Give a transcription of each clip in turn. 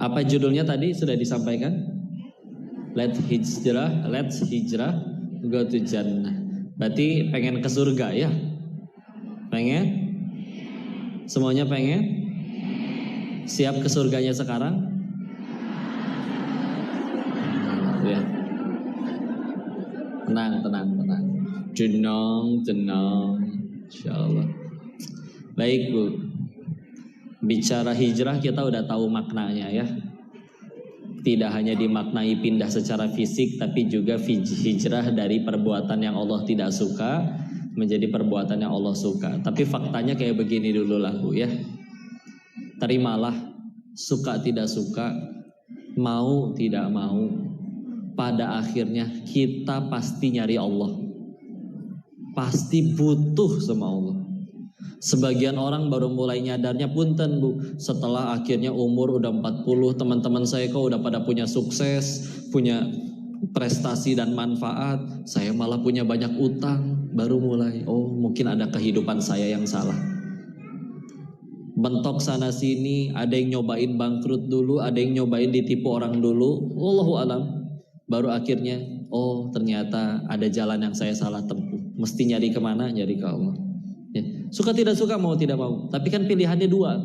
Apa judulnya tadi sudah disampaikan? Let's hijrah, go to Jannah. Berarti pengen ke surga ya? Pengen? Semuanya pengen? Siap ke surganya sekarang? Ya. Tenang. Tenang. Insyaallah. Baik Bu. Bicara hijrah kita udah tahu maknanya ya. Tidak hanya dimaknai pindah secara fisik, tapi juga hijrah dari perbuatan yang Allah tidak suka menjadi perbuatan yang Allah suka. Tapi faktanya kayak begini dulu lah Bu ya. Terimalah, suka tidak suka, mau tidak mau, pada akhirnya kita pasti nyari Allah. Pasti butuh sama Allah. Sebagian orang baru mulai nyadarnya punten Bu, setelah akhirnya umur udah 40, teman-teman saya kok udah pada punya sukses, punya prestasi dan manfaat, saya malah punya banyak utang, baru mulai, oh mungkin ada kehidupan saya yang salah. Bentok sana sini, ada yang nyobain bangkrut dulu, ada yang nyobain ditipu orang dulu, wallahu alam, baru akhirnya, oh ternyata ada jalan yang saya salah tempuh, mesti nyari kemana? Nyari ke Allah. Ya. Suka tidak suka, mau tidak mau. Tapi kan pilihannya dua.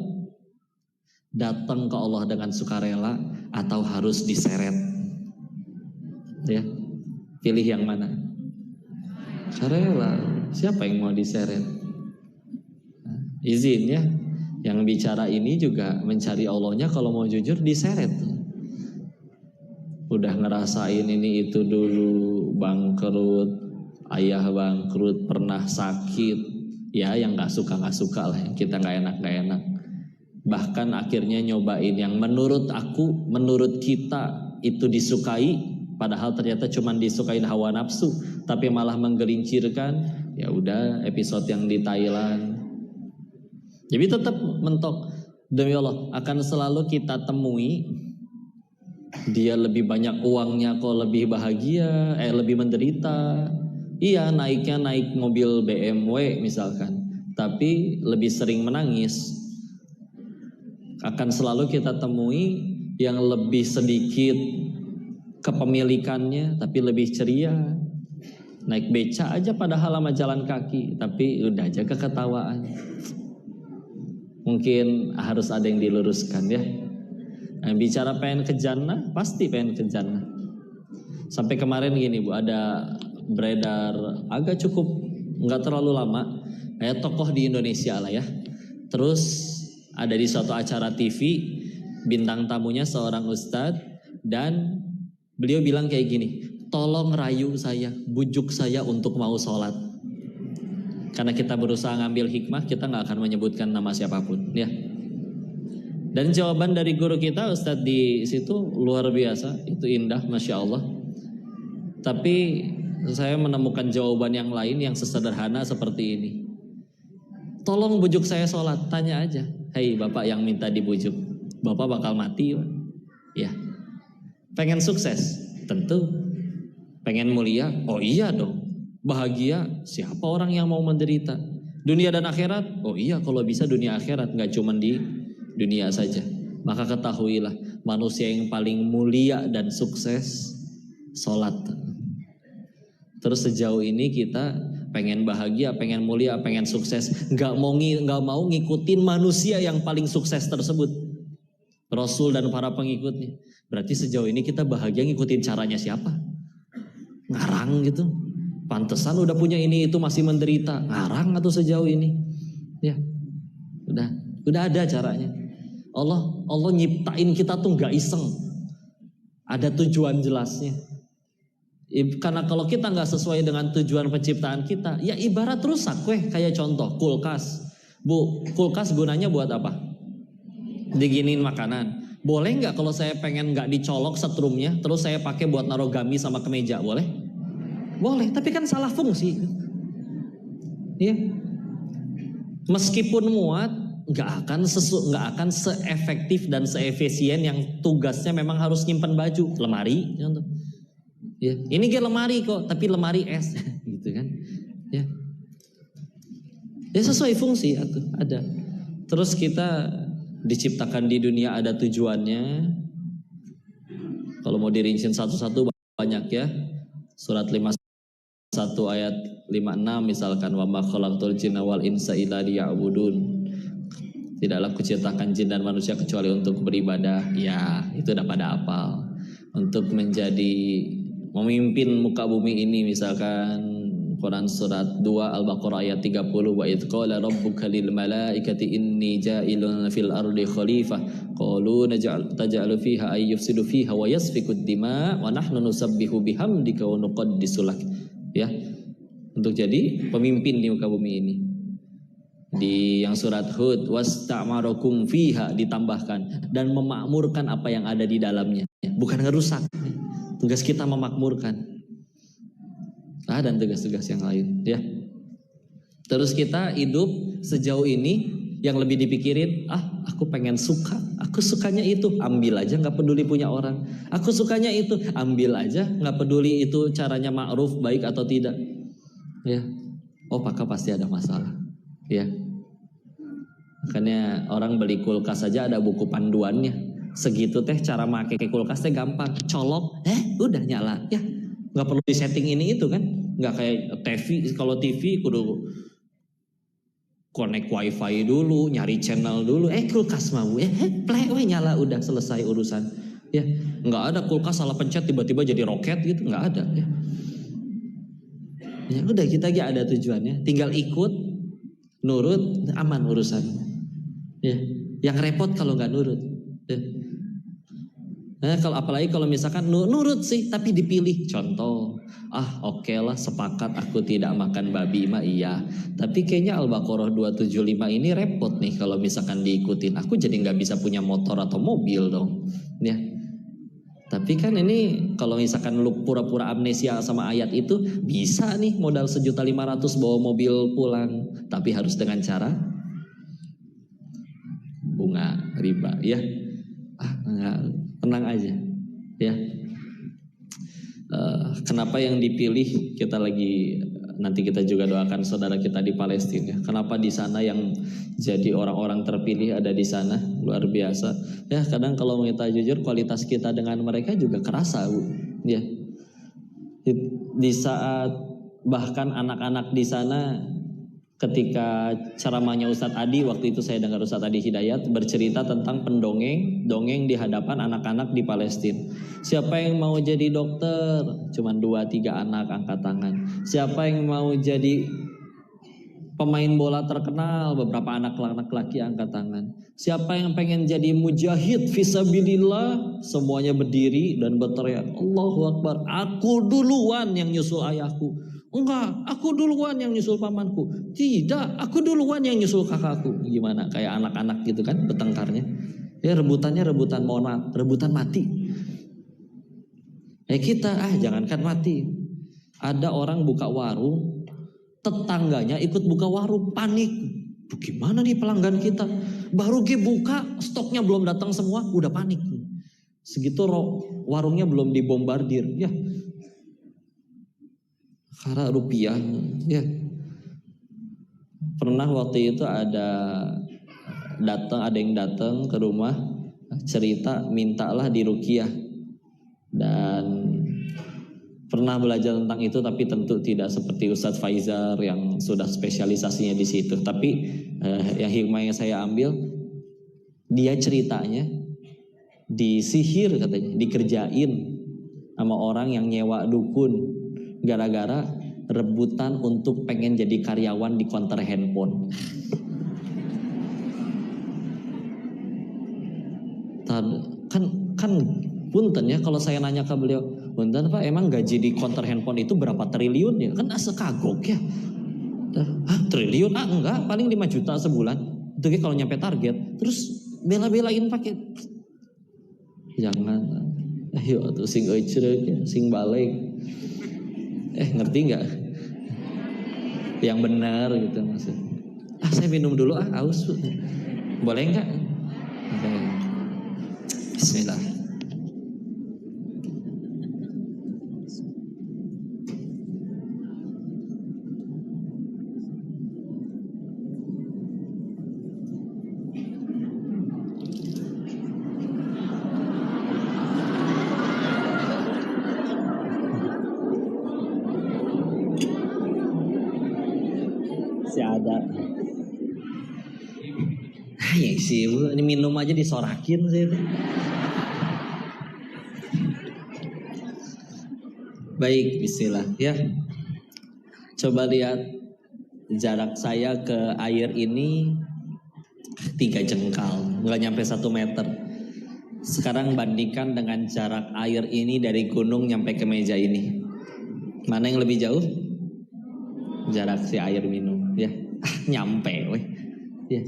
Datang ke Allah dengan sukarela atau harus diseret. Ya. Pilih yang mana? Sukarela. Siapa yang mau diseret? Izin ya. Yang bicara ini juga mencari Allahnya, kalau mau jujur diseret. Udah ngerasain ini itu dulu, bangkrut, ayah bangkrut, pernah sakit. Ya yang gak suka lah, yang kita gak enak. Bahkan akhirnya nyobain yang menurut aku, menurut kita itu disukai, padahal ternyata cuma disukain hawa nafsu, tapi malah menggelincirkan. Ya udah, episode yang di Thailand. Jadi tetap mentok, demi Allah akan selalu kita temui dia lebih banyak uangnya kok lebih bahagia, lebih menderita. Iya, naik mobil BMW misalkan, tapi lebih sering menangis. Akan selalu kita temui yang lebih sedikit kepemilikannya, tapi lebih ceria. Naik beca aja padahal sama jalan kaki, tapi udah jaga ketawaan. Mungkin harus ada yang diluruskan ya. Nah, bicara pengen ke jannah, pasti pengen ke jannah. Sampai kemarin gini Bu, ada beredar agak cukup nggak terlalu lama, kayak tokoh di Indonesia lah ya. Terus ada di suatu acara TV, bintang tamunya seorang ustadz, dan beliau bilang kayak gini, tolong rayu saya, bujuk saya untuk mau sholat. Karena kita berusaha ngambil hikmah, kita nggak akan menyebutkan nama siapapun, ya. Dan jawaban dari guru kita ustadz di situ luar biasa, itu indah, masya Allah. Tapi saya menemukan jawaban yang lain yang sesederhana seperti ini. Tolong bujuk saya sholat, tanya aja. Hei bapak yang minta dibujuk, bapak bakal mati ya. Pengen sukses? Tentu. Pengen mulia? Oh iya dong. Bahagia? Siapa orang yang mau menderita? Dunia dan akhirat? Oh iya, kalau bisa dunia akhirat, gak cuma di dunia saja. Maka ketahuilah, manusia yang paling mulia dan sukses sholat. Terus sejauh ini kita pengen bahagia, pengen mulia, pengen sukses, nggak mau ngikutin manusia yang paling sukses tersebut, Rasul dan para pengikutnya. Berarti sejauh ini kita bahagia ngikutin caranya siapa? Ngarang gitu. Pantesan udah punya ini itu masih menderita. Ngarang atau sejauh ini? Ya, udah ada caranya. Allah nyiptain kita tuh nggak iseng. Ada tujuan jelasnya. Karena kalau kita nggak sesuai dengan tujuan penciptaan kita, ya ibarat rusak kayak contoh kulkas. Bu, kulkas gunanya buat apa? Diginiin makanan. Boleh nggak kalau saya pengen nggak dicolok setrumnya, terus saya pakai buat naruh gamis sama kemeja, boleh? Boleh, tapi kan salah fungsi. Ya. Meskipun muat, nggak akan seefektif dan seefisien yang tugasnya memang harus nyimpen baju, lemari, contoh. Ya, ini kayak lemari kok, tapi lemari es, gitu kan? Ya, sesuai fungsi ada. Terus kita diciptakan di dunia ada tujuannya, Kalau mau dirincin satu-satu banyak ya. Surat 51 ayat 56 misalkan, wa ma khalaqtul jinna wal insa illa liya'budun. Tidaklah kuciptakan jin dan manusia kecuali untuk beribadah. Ya, itu udah pada hafal. Untuk menjadi memimpin muka bumi ini misalkan Quran surat 2 Al-Baqarah ayat 30, wa idz qala rabbuka lil malaikati inni ja'ilun fil ardi khalifah qalu taj'alu fiha ay yufsidu fiha wa yasfiku dima wa nahnu nusabbihu bihamdika wa nuqaddisu lak. Ya, untuk jadi pemimpin di muka bumi ini. Di yang surat Hud wasta'marakum fiha ditambahkan dan memakmurkan apa yang ada di dalamnya, bukan ngerusak. Tugas kita memakmurkan. Dan tugas-tugas yang lain ya. Terus kita hidup sejauh ini yang lebih dipikirin, aku pengen suka, aku sukanya itu, ambil aja, nggak peduli punya orang. Aku sukanya itu, ambil aja, nggak peduli itu caranya ma'ruf, baik atau tidak. Ya, maka pasti ada masalah. Ya, makanya orang beli kulkas saja ada buku panduannya. Segitu teh cara make kulkas teh gampang, colok, udah nyala. Ya, nggak perlu di setting ini itu kan. Nggak kayak TV, kalau TV kudu connect wifi dulu, nyari channel dulu, kulkas mau, play, nyala, udah selesai urusan. Ya, nggak ada kulkas salah pencet tiba-tiba jadi roket gitu, nggak ada. Ya udah, kita aja ada tujuannya, tinggal ikut, nurut, aman urusan. Ya, yang repot kalau nggak nurut. Ya. Apalagi kalau misalkan nurut sih tapi dipilih, contoh, oke lah sepakat aku tidak makan babi mah iya, tapi kayaknya Al-Baqarah 275 ini repot nih kalau misalkan diikutin, aku jadi nggak bisa punya motor atau mobil dong, ya. Tapi kan ini kalau misalkan lu pura-pura amnesia sama ayat itu, bisa nih modal 1.500.000 bawa mobil pulang, tapi harus dengan cara bunga riba, ya. Tenang aja, ya. Kenapa yang dipilih, kita lagi nanti kita juga doakan saudara kita di Palestina. Kenapa di sana yang jadi orang-orang terpilih ada di sana, luar biasa. Ya, kadang kalau kita jujur kualitas kita dengan mereka juga kerasa, Bu. Ya. Di saat bahkan anak-anak di sana, ketika ceramahnya Ustadz Adi, waktu itu saya dengar Ustadz Adi Hidayat bercerita tentang dongeng di hadapan anak-anak di Palestina. Siapa yang mau jadi dokter? Cuman 2-3 anak angkat tangan. Siapa yang mau jadi pemain bola terkenal? Beberapa anak laki angkat tangan. Siapa yang pengen jadi mujahid fisabilillah? Semuanya berdiri dan berteriak, Allahu Akbar. Aku duluan yang nyusul ayahku. Enggak, aku duluan yang nyusul pamanku. Tidak, aku duluan yang nyusul kakakku. Gimana? Kayak anak-anak gitu kan bertengkarnya. Ya, rebutannya rebutan mati. Kita jangankan mati. Ada orang buka warung, tetangganya ikut buka warung, panik. Gimana nih pelanggan kita? Baru buka, stoknya belum datang semua, udah panik. Segitu warungnya belum dibombardir. Ya, karena rupiah, ya. Pernah waktu itu ada yang datang ke rumah cerita, mintalah diruqyah, dan pernah belajar tentang itu, tapi tentu tidak seperti Ustadz Faizar yang sudah spesialisasinya di situ. Tapi yang hikmah yang saya ambil, dia ceritanya disihir katanya, dikerjain sama orang yang nyewa dukun. Gara-gara rebutan untuk pengen jadi karyawan di konter handphone. Kan punten ya, kalau saya nanya ke beliau, punten Pak, emang gaji di konter handphone itu berapa triliun ya? Kan sekagok ya. Triliun? Enggak, paling 5 juta sebulan. Itu kalau nyampe target. Terus bela-belain pakai. Jangan. Ayo tuh sing euceuk, sing balik. Ngerti nggak? Yang benar gitu maksud. Saya minum dulu aus. Boleh nggak? Bismillah. Ya sih, ini minum aja disorakin sih. Baik, bismillah ya. Coba lihat jarak saya ke air ini 3 jengkal, nggak nyampe 1 meter. Sekarang bandingkan dengan jarak air ini dari gunung nyampe ke meja ini. Mana yang lebih jauh? Jarak si air minum, ya. Nyampe, weh. Ya.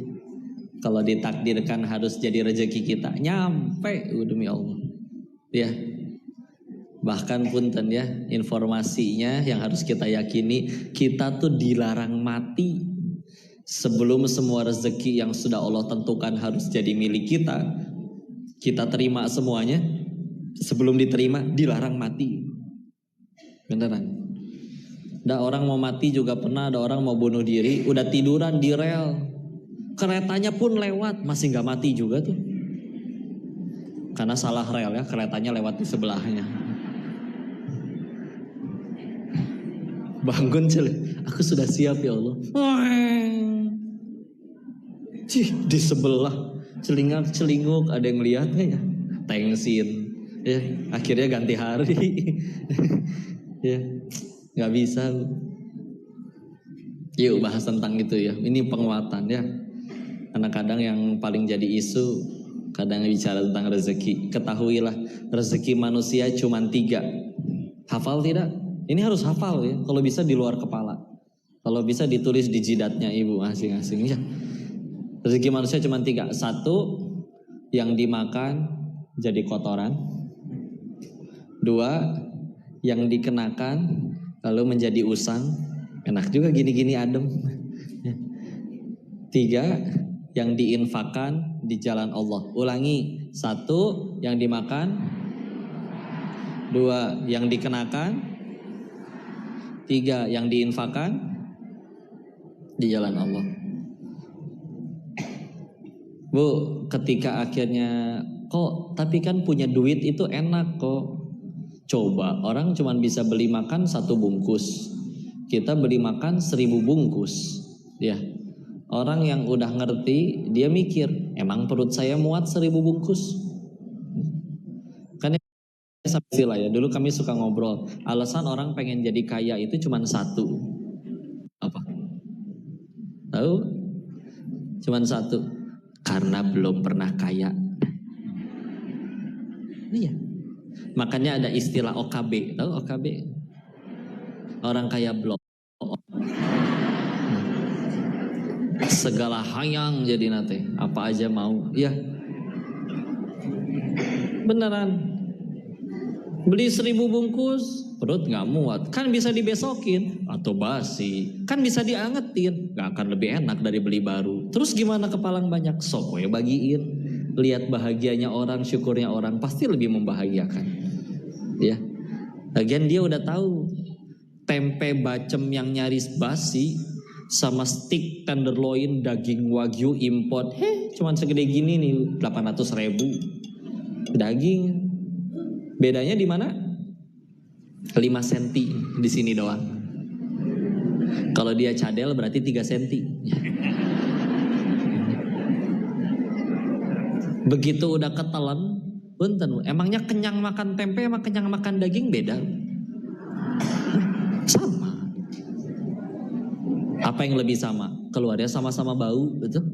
Kalau ditakdirkan harus jadi rezeki kita, nyampe, demi Allah. Ya. Bahkan punten ya, informasinya yang harus kita yakini, kita tuh dilarang mati sebelum semua rezeki yang sudah Allah tentukan harus jadi milik kita, kita terima semuanya. Sebelum diterima, dilarang mati. Beneran. Ada orang mau mati juga pernah, ada orang mau bunuh diri, udah tiduran di rel, keretanya pun lewat, masih gak mati juga tuh. Karena salah rel ya, keretanya lewat di sebelahnya. Bangun aku sudah siap ya Allah. Di sebelah celinguk ada yang lihatnya ya, tengsin ya, akhirnya ganti hari. Ya nggak bisa. Yuk bahas tentang itu ya, ini penguatan ya, karena kadang yang paling jadi isu kadang bicara tentang rezeki. Ketahuilah rezeki manusia cuma 3. Hafal tidak? Ini harus hafal ya, kalau bisa di luar kepala, kalau bisa ditulis di jidatnya ibu masing-masing ya. Rezeki manusia cuma 3. 1, yang dimakan jadi kotoran. 2, yang dikenakan lalu menjadi usang. Enak juga gini-gini adem. 3, yang diinfakkan di jalan Allah. Ulangi, 1, yang dimakan. 2, yang dikenakan. 3, yang diinfakkan di jalan Allah. Bu, ketika akhirnya kok tapi kan punya duit itu enak kok. Coba orang cuma bisa beli makan 1 bungkus, kita beli makan 1000 bungkus. Ya, orang yang udah ngerti dia mikir, emang perut saya muat 1000 bungkus? Kan istilah ya, dulu kami suka ngobrol, alasan orang pengen jadi kaya itu cuma 1. Apa? Tahu? Cuma 1, karena belum pernah kaya. Iya. Makanya ada istilah OKB, tahu OKB? Orang kaya blok. Segala hayang jadi nate, apa aja mau. Iya. Beneran. Beli 1000 bungkus, perut gak muat, kan bisa dibesokin atau basi, kan bisa diangetin, gak akan lebih enak dari beli baru. Terus gimana kepalang banyak? Sok ya bagiin, lihat bahagianya orang, syukurnya orang, pasti lebih membahagiakan. Ya, lagian dia udah tahu tempe bacem yang nyaris basi sama stik tenderloin daging wagyu import, cuman segede gini nih, 800.000 daging. Bedanya di mana? 5 cm di sini doang. Kalau dia cadel berarti 3 cm. Begitu udah ketelan, punten, emangnya kenyang makan tempe sama kenyang makan daging beda? Sama. Apa yang lebih sama? Keluarnya sama-sama bau, betul?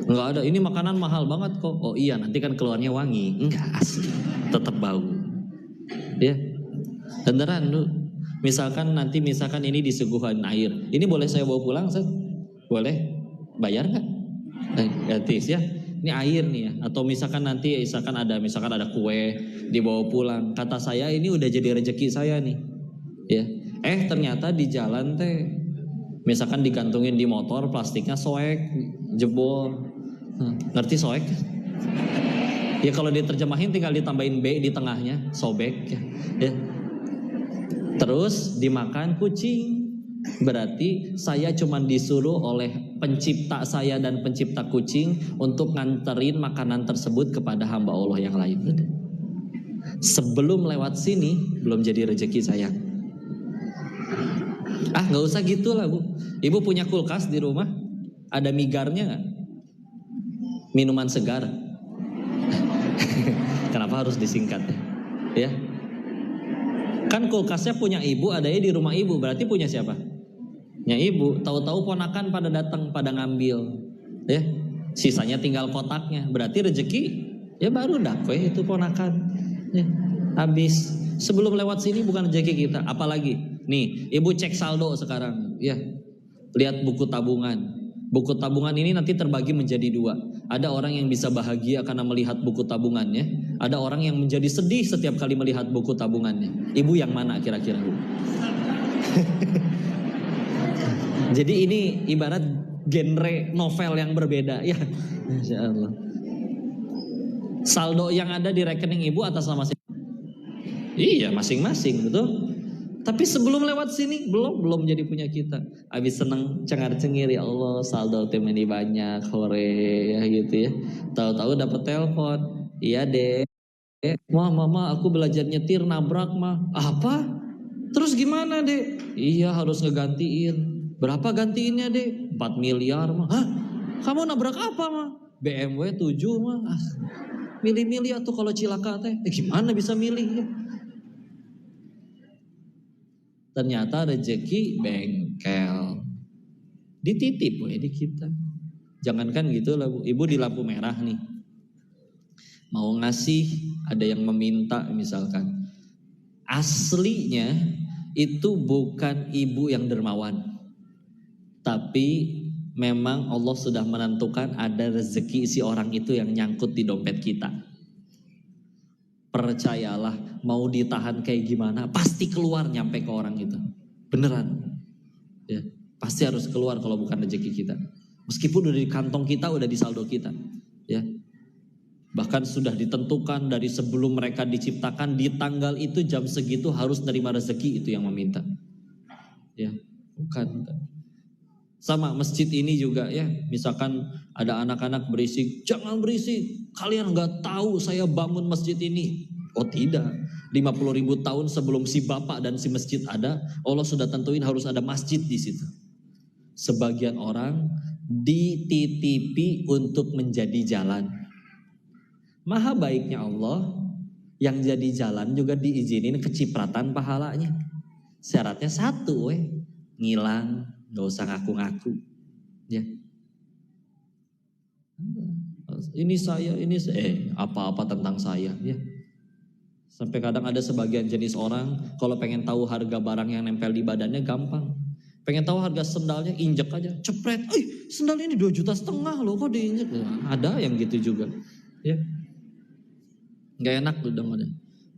Enggak ada, ini makanan mahal banget kok. Oh iya, nanti kan keluarnya wangi. Enggak, asli, tetap bau. Ya, beneran lu. Misalkan ini disuguhan air, ini boleh saya bawa pulang, Ustaz? Boleh? Bayar nggak? Gratis ya. Ini air nih ya. Atau misalkan ada kue dibawa pulang. Kata saya ini udah jadi rezeki saya nih. Ya. Ternyata di jalan teh, misalkan digantungin di motor, plastiknya soek, jebol. Ngerti soek? Ya kalau diterjemahin tinggal ditambahin B di tengahnya, sobek ya. Terus dimakan kucing. Berarti saya cuma disuruh oleh pencipta saya dan pencipta kucing untuk nganterin makanan tersebut kepada hamba Allah yang lain. Sebelum lewat sini belum jadi rezeki saya. Nggak usah gitu lah Bu. Ibu punya kulkas di rumah, ada migarnya nggak? Minuman segar. Kenapa harus disingkat ya? Kan kulkasnya punya ibu, adanya di rumah ibu, berarti punya siapa? Ya ibu. Tahu-tahu ponakan pada datang, pada ngambil, ya. Sisanya tinggal kotaknya, berarti rezeki ya baru dapet itu ponakan. Ya, habis. Sebelum lewat sini bukan rezeki kita, apalagi nih, ibu cek saldo sekarang, ya. Lihat buku tabungan. Buku tabungan ini nanti terbagi menjadi dua. Ada orang yang bisa bahagia karena melihat buku tabungannya. Ada orang yang menjadi sedih setiap kali melihat buku tabungannya. Ibu yang mana kira-kira Bu? Jadi ini ibarat genre novel yang berbeda ya. Masya Allah. Saldo yang ada di rekening ibu atas nama siapa? Iya masing-masing betul. Tapi sebelum lewat sini belum jadi punya kita. Habis seneng cengar-cengir ya Allah saldo tim ini banyak hore ya gitu ya. Tahu-tahu dapat telepon. Iya deh. Mama aku belajar nyetir nabrak mah. Apa? Terus gimana deh? Iya harus ngegantiin. Berapa gantiinnya deh? 4 miliar mah. Hah? Kamu nabrak apa mah? BMW 7 mah. Milih-milih atuh kalau cilaka teh. Gimana bisa milih ya? Ternyata rezeki bengkel. Dititip di kita. Jangankan gitu lah Bu. Ibu di lampu merah nih. Mau ngasih, ada yang meminta misalkan. Aslinya itu bukan ibu yang dermawan. Tapi memang Allah sudah menentukan ada rezeki si orang itu yang nyangkut di dompet kita. Percayalah, mau ditahan kayak gimana, pasti keluar nyampe ke orang itu. Beneran. Ya, pasti harus keluar kalau bukan rezeki kita. Meskipun udah di kantong kita, udah di saldo kita. Ya. Bahkan sudah ditentukan dari sebelum mereka diciptakan, di tanggal itu jam segitu harus nerima rezeki itu yang meminta. Ya, bukan. Sama masjid ini juga ya, misalkan ada anak-anak berisik, jangan berisik, kalian gak tahu saya bangun masjid ini. Oh tidak, 50.000 tahun sebelum si bapak dan si masjid ada, Allah sudah tentuin harus ada masjid di situ. Sebagian orang dititipi untuk menjadi jalan. Maha baiknya Allah, yang jadi jalan juga diizinin kecipratan pahalanya. Syaratnya satu, ngilang. Gak usah ngaku-ngaku, ya. Ini saya, apa-apa tentang saya, ya. Sampai kadang ada sebagian jenis orang kalau pengen tahu harga barang yang nempel di badannya gampang. Pengen tahu harga sendalnya, injek aja, cepret. Sendal ini 2,5 juta loh, kok diinjek? Ada yang gitu juga, ya. Gak enak tuh dengannya.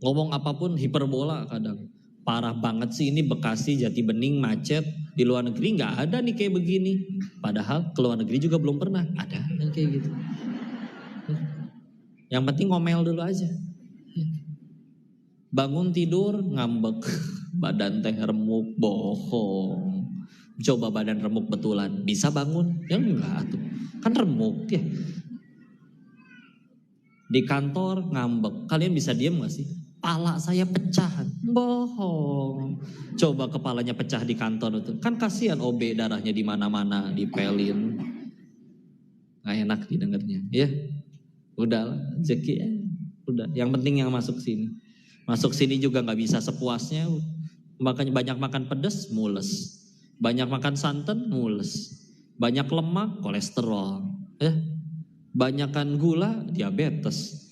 Ngomong apapun hiperbola kadang. Parah banget sih ini Bekasi, Jati Bening, macet. Di luar negeri gak ada nih kayak begini. Padahal ke luar negeri juga belum pernah. Ada yang kayak gitu. Yang penting ngomel dulu aja. Bangun tidur ngambek. Badan teh remuk, bohong. Coba badan remuk betulan. Bisa bangun? Ya enggak tuh. Kan remuk ya. Di kantor ngambek. Kalian bisa diem gak sih? Kepala saya pecah, bohong. Coba kepalanya pecah di kantor itu, kan kasihan OB darahnya di mana-mana dipelin, nggak enak didengarnya, ya. Udahlah, rezeki ya. Udah. Yang penting yang masuk sini juga nggak bisa sepuasnya. Makanya banyak makan pedas, mules. Banyak makan santan, mules. Banyak lemak, kolesterol, ya. Banyakan gula, diabetes.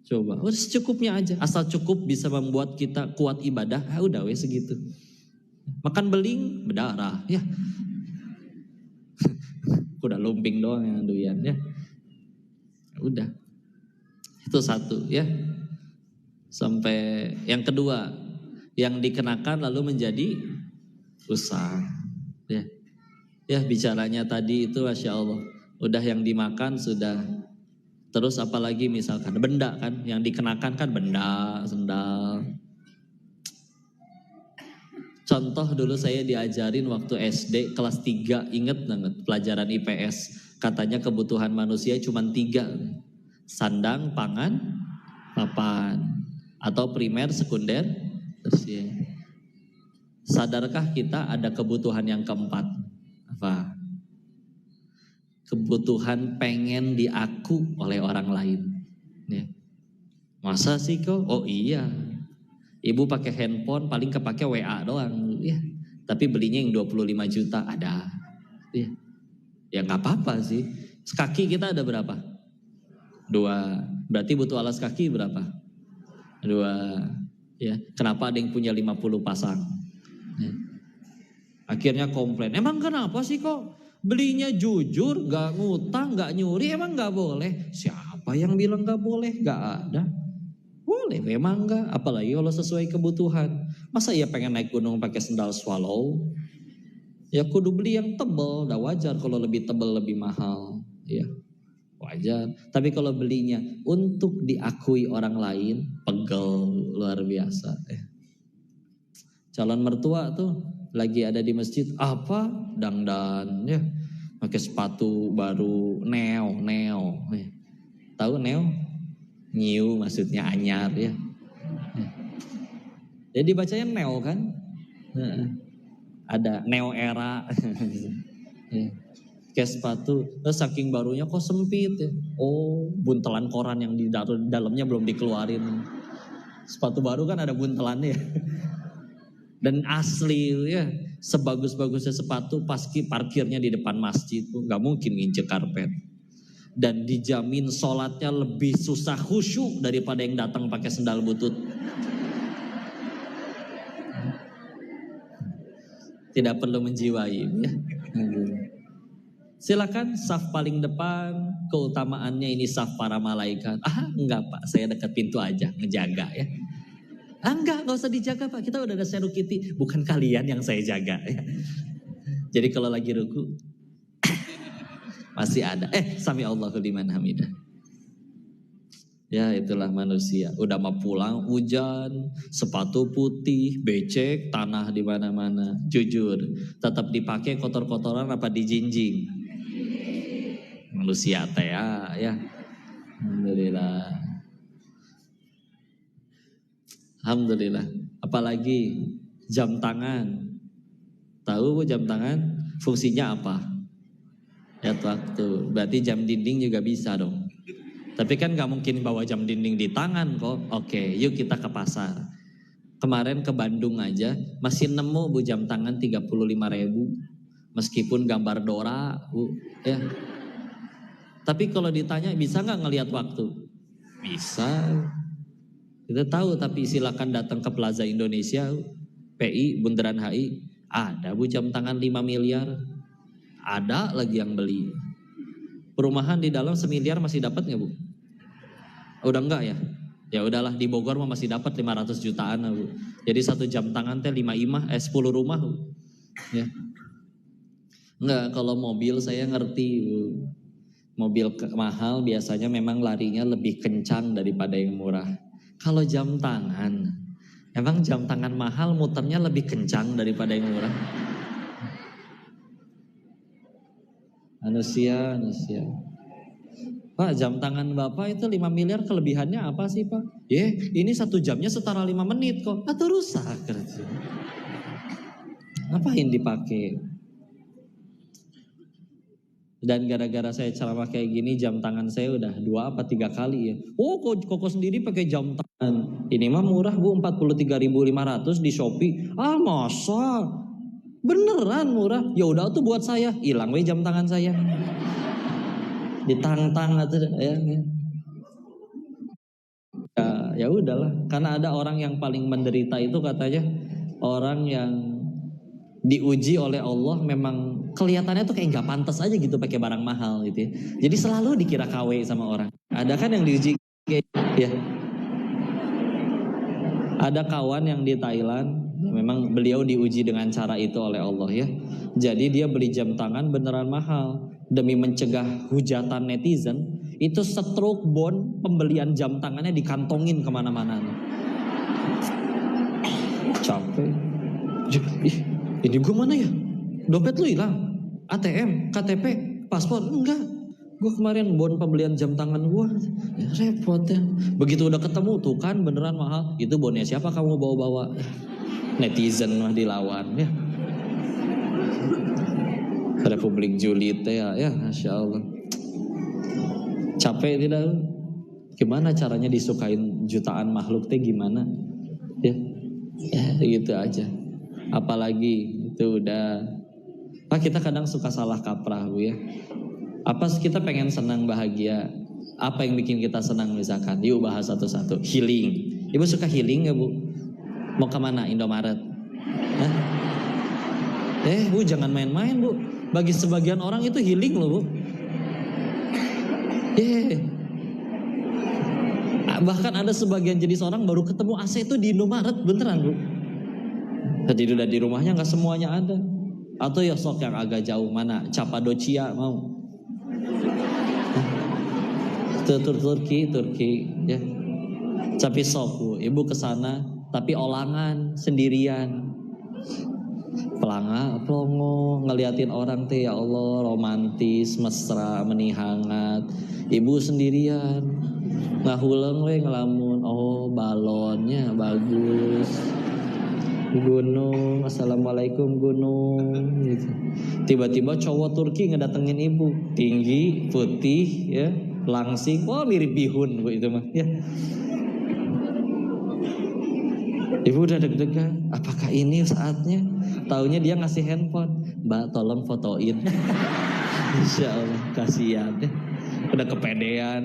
Coba, secukupnya aja. Asal cukup bisa membuat kita kuat ibadah, udah segitu. Makan beling, berdarah, ya. Udah lumping doang yang doyan, ya. Udah. Itu satu, ya. Sampai yang kedua, yang dikenakan lalu menjadi usah. Ya. Ya, bicaranya tadi itu Masya Allah. Udah yang dimakan sudah. Terus apalagi misalkan benda kan, yang dikenakan kan benda, sendal. Contoh dulu saya diajarin waktu SD kelas 3, inget banget pelajaran IPS. Katanya kebutuhan manusia cuma 3. Sandang, pangan, papan. Atau primer, sekunder, tersier. Sadarkah kita ada kebutuhan yang keempat? Apa? Kebutuhan pengen diaku oleh orang lain. Ya. Masa sih kok? Oh iya. Ibu pakai handphone paling kepake WA doang. Ya. Tapi belinya yang 25 juta ada. Ya, ya gak apa-apa sih. Kaki kita ada berapa? 2. Berarti butuh alas kaki berapa? 2. Ya. Kenapa ada yang punya 50 pasang? Ya. Akhirnya komplain. Emang kenapa sih kok? Belinya jujur, gak ngutang, gak nyuri, emang gak boleh? Siapa yang bilang gak boleh? Gak ada. Boleh, memang gak. Apalagi kalau sesuai kebutuhan. Masa ia pengen naik gunung pakai sendal swallow? Ya kudu beli yang tebal. Udah wajar kalau lebih tebal lebih mahal. Ya wajar. Tapi kalau belinya untuk diakui orang lain, pegel luar biasa. Calon mertua tuh lagi ada di masjid, apa dangdan ya, pakai sepatu baru neo, tahu neo, new maksudnya anyar ya, jadi bacanya neo kan, ada neo era, pakai sepatu, saking barunya kok sempit ya, oh buntelan koran yang di dalamnya belum dikeluarin, sepatu baru kan ada buntelannya. Dan asli ya, sebagus-bagusnya sepatu pasti parkirnya di depan masjid, gak mungkin nginjek karpet. Dan dijamin sholatnya lebih susah khusyuk daripada yang datang pakai sendal butut. Tidak perlu menjiwai ya. Silakan saf paling depan, keutamaannya ini saf para malaikat. Enggak Pak, saya dekat pintu aja ngejaga ya. Enggak usah dijaga Pak, kita udah ada Seru Kitty. Bukan kalian yang saya jaga ya. Jadi kalau lagi ruku masih ada. Sami Allahu liman hamidah. Ya itulah manusia. Udah mau pulang hujan, sepatu putih, becek, tanah di mana-mana. Jujur, tetap dipakai kotor-kotoran apa dijinjing? Manusia teh ya. Alhamdulillah. Apalagi jam tangan. Tahu Bu jam tangan? Fungsinya apa? Lihat waktu. Berarti jam dinding juga bisa dong. Tapi kan gak mungkin bawa jam dinding di tangan kok. Oke, yuk kita ke pasar. Kemarin ke Bandung aja masih nemu Bu jam tangan 35.000. Meskipun gambar Dora Bu ya. Tapi kalau ditanya bisa gak ngelihat waktu? Bisa. Kita tahu, tapi silakan datang ke Plaza Indonesia, PI, Bundaran HI, ada Bu jam tangan 5 miliar, ada lagi yang beli. Perumahan di dalam 1 miliar masih dapat nggak Bu? Udah enggak ya? Ya udahlah, di Bogor mah masih dapat 500 jutaan Bu. Jadi 1 jam tangan teh 10 rumah Bu. Ya. Enggak, kalau mobil saya ngerti Bu. Mobil mahal biasanya memang larinya lebih kencang daripada yang murah. Kalau jam tangan, emang jam tangan mahal muternya lebih kencang daripada yang murah? Manusia. Pak, jam tangan Bapak itu 5 miliar kelebihannya apa sih Pak? Ini 1 jamnya setara 5 menit kok. Atau rusak. Ngapain dipakai? Dan gara-gara saya ceramah kayak gini jam tangan saya udah 2 apa 3 kali ya. Oh koko sendiri pakai jam tangan. Ini mah murah Bu, 43.500 di Shopee. Masa? Beneran murah? Ya udah tuh buat saya. Hilang we jam tangan saya. Ditang-tang atau ya. Ya udahlah, karena ada orang yang paling menderita itu katanya orang yang diuji oleh Allah memang kelihatannya tuh kayak nggak pantas aja gitu pakai barang mahal gitu ya. Jadi selalu dikira KW sama orang. Ada kan yang diuji ya. Ada kawan yang di Thailand, memang beliau diuji dengan cara itu oleh Allah ya. Jadi dia beli jam tangan beneran mahal demi mencegah hujatan netizen. Itu stroke bond pembelian jam tangannya dikantongin kemana-mana. Capek. Ini gue mana ya? Dompet lu hilang? ATM, KTP, paspor? Enggak. Gue kemarin bon pembelian jam tangan gue. Ya, repot ya. Begitu udah ketemu tuh kan beneran mahal. Itu bonnya siapa kamu bawa-bawa? netizen mah dilawan ya. Republik julid ya, Masya Allah. Capek tidak? Gimana caranya disukain jutaan makhluk teh gimana? Ya gitu aja. Apalagi itu udah. Kita kadang suka salah kaprah Bu ya. Apa kita pengen senang bahagia? Apa yang bikin kita senang misalkan? Yuk bahas satu-satu. Healing. Ibu suka healing gak Bu? Mau kemana? Indomaret? Hah? Bu jangan main-main Bu. Bagi sebagian orang itu healing loh Bu. Bahkan ada sebagian jenis orang baru ketemu AC itu di Indomaret beneran Bu. Jadi udah di rumahnya nggak semuanya ada. Atau ya sok yang agak jauh mana? Capadocia mau? Turki ya. Tapi sok Bu, Ibu kesana tapi olangan sendirian. Pelongo ngeliatin orang teh ya Allah romantis, mesra, menihangat. Ibu sendirian ngahuleng we ngelamun, oh balonnya bagus. Gunung, assalamualaikum gunung gitu. Tiba-tiba cowok Turki ngedatengin Ibu, tinggi, putih ya, langsing, mirip bihun Bu itu mah ya. Ibu udah deg-degan, apakah ini saatnya? Taunya dia ngasih handphone, Mbak tolong fotoin. Insya Allah kasihan ya. Udah kepedean.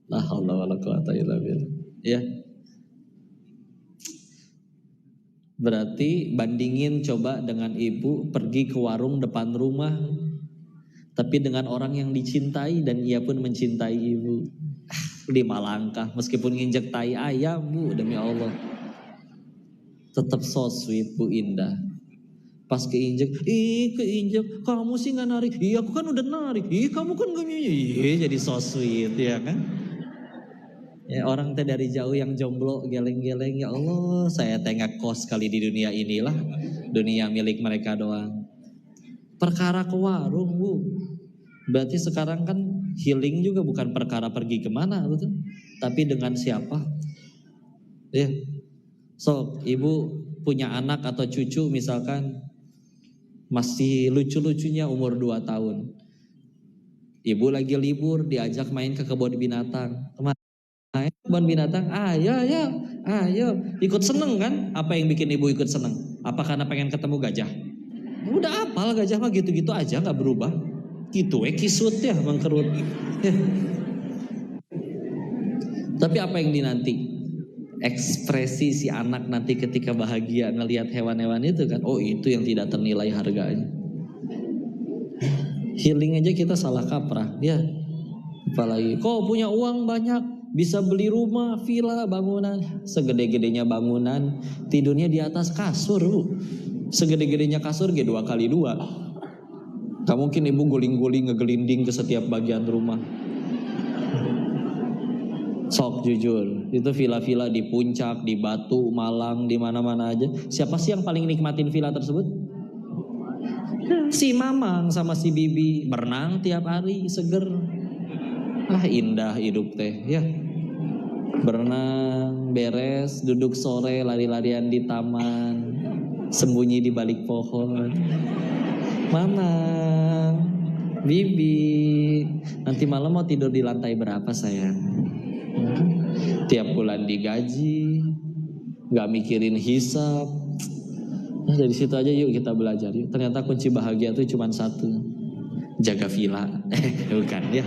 La haula wala quwata illa billah. Ya. Berarti bandingin coba dengan Ibu pergi ke warung depan rumah, tapi dengan orang yang dicintai dan ia pun mencintai Ibu. 5 langkah meskipun nginjek tai ayam Bu, demi Allah. Tetap so sweet Bu, indah. Pas keinjek, kamu sih gak narik. Aku kan udah narik. Kamu kan gak jadi so sweet ya kan. Ya, orang teh dari jauh yang jomblo geleng-geleng, ya Allah saya tengok kos kali di dunia inilah. Dunia milik mereka doang. Perkara ke warung Bu. Berarti sekarang kan healing juga bukan perkara pergi kemana gitu, tapi dengan siapa. Ya. So, Ibu punya anak atau cucu misalkan masih lucu-lucunya umur 2 tahun. Ibu lagi libur diajak main ke kebun binatang. Kebun binatang, ayo, ikut seneng kan? Apa yang bikin Ibu ikut seneng? Apa karena pengen ketemu gajah? Udah apal gajah mah gitu-gitu aja, nggak berubah. Gitu kisut ya mengkerut. Ya. Tapi apa yang dinanti? Ekspresi si anak nanti ketika bahagia ngelihat hewan-hewan itu kan, oh itu yang tidak ternilai harganya. Healing aja kita salah kaprah ya. Apalagi kok punya uang banyak, bisa beli rumah, villa, bangunan, segede-gedenya bangunan, tidurnya di atas kasur Bu. Segede-gedenya kasur 2x2. Gak mungkin Ibu guling-guling ngegelinding ke setiap bagian rumah. Sok jujur, itu villa-villa di Puncak, di Batu, Malang, di mana-mana aja. Siapa sih yang paling nikmatin villa tersebut? Si Mamang sama si Bibi, berenang tiap hari, seger. Indah hidup teh ya. Berenang, beres, duduk sore, lari-larian di taman, sembunyi di balik pohon. Mamang, Bibi, nanti malam mau tidur di lantai berapa sayang? Tiap bulan digaji, gak mikirin hisap. Nah, dari situ aja yuk kita belajar yuk. Ternyata kunci bahagia itu cuma satu, jaga villa. Bukan ya.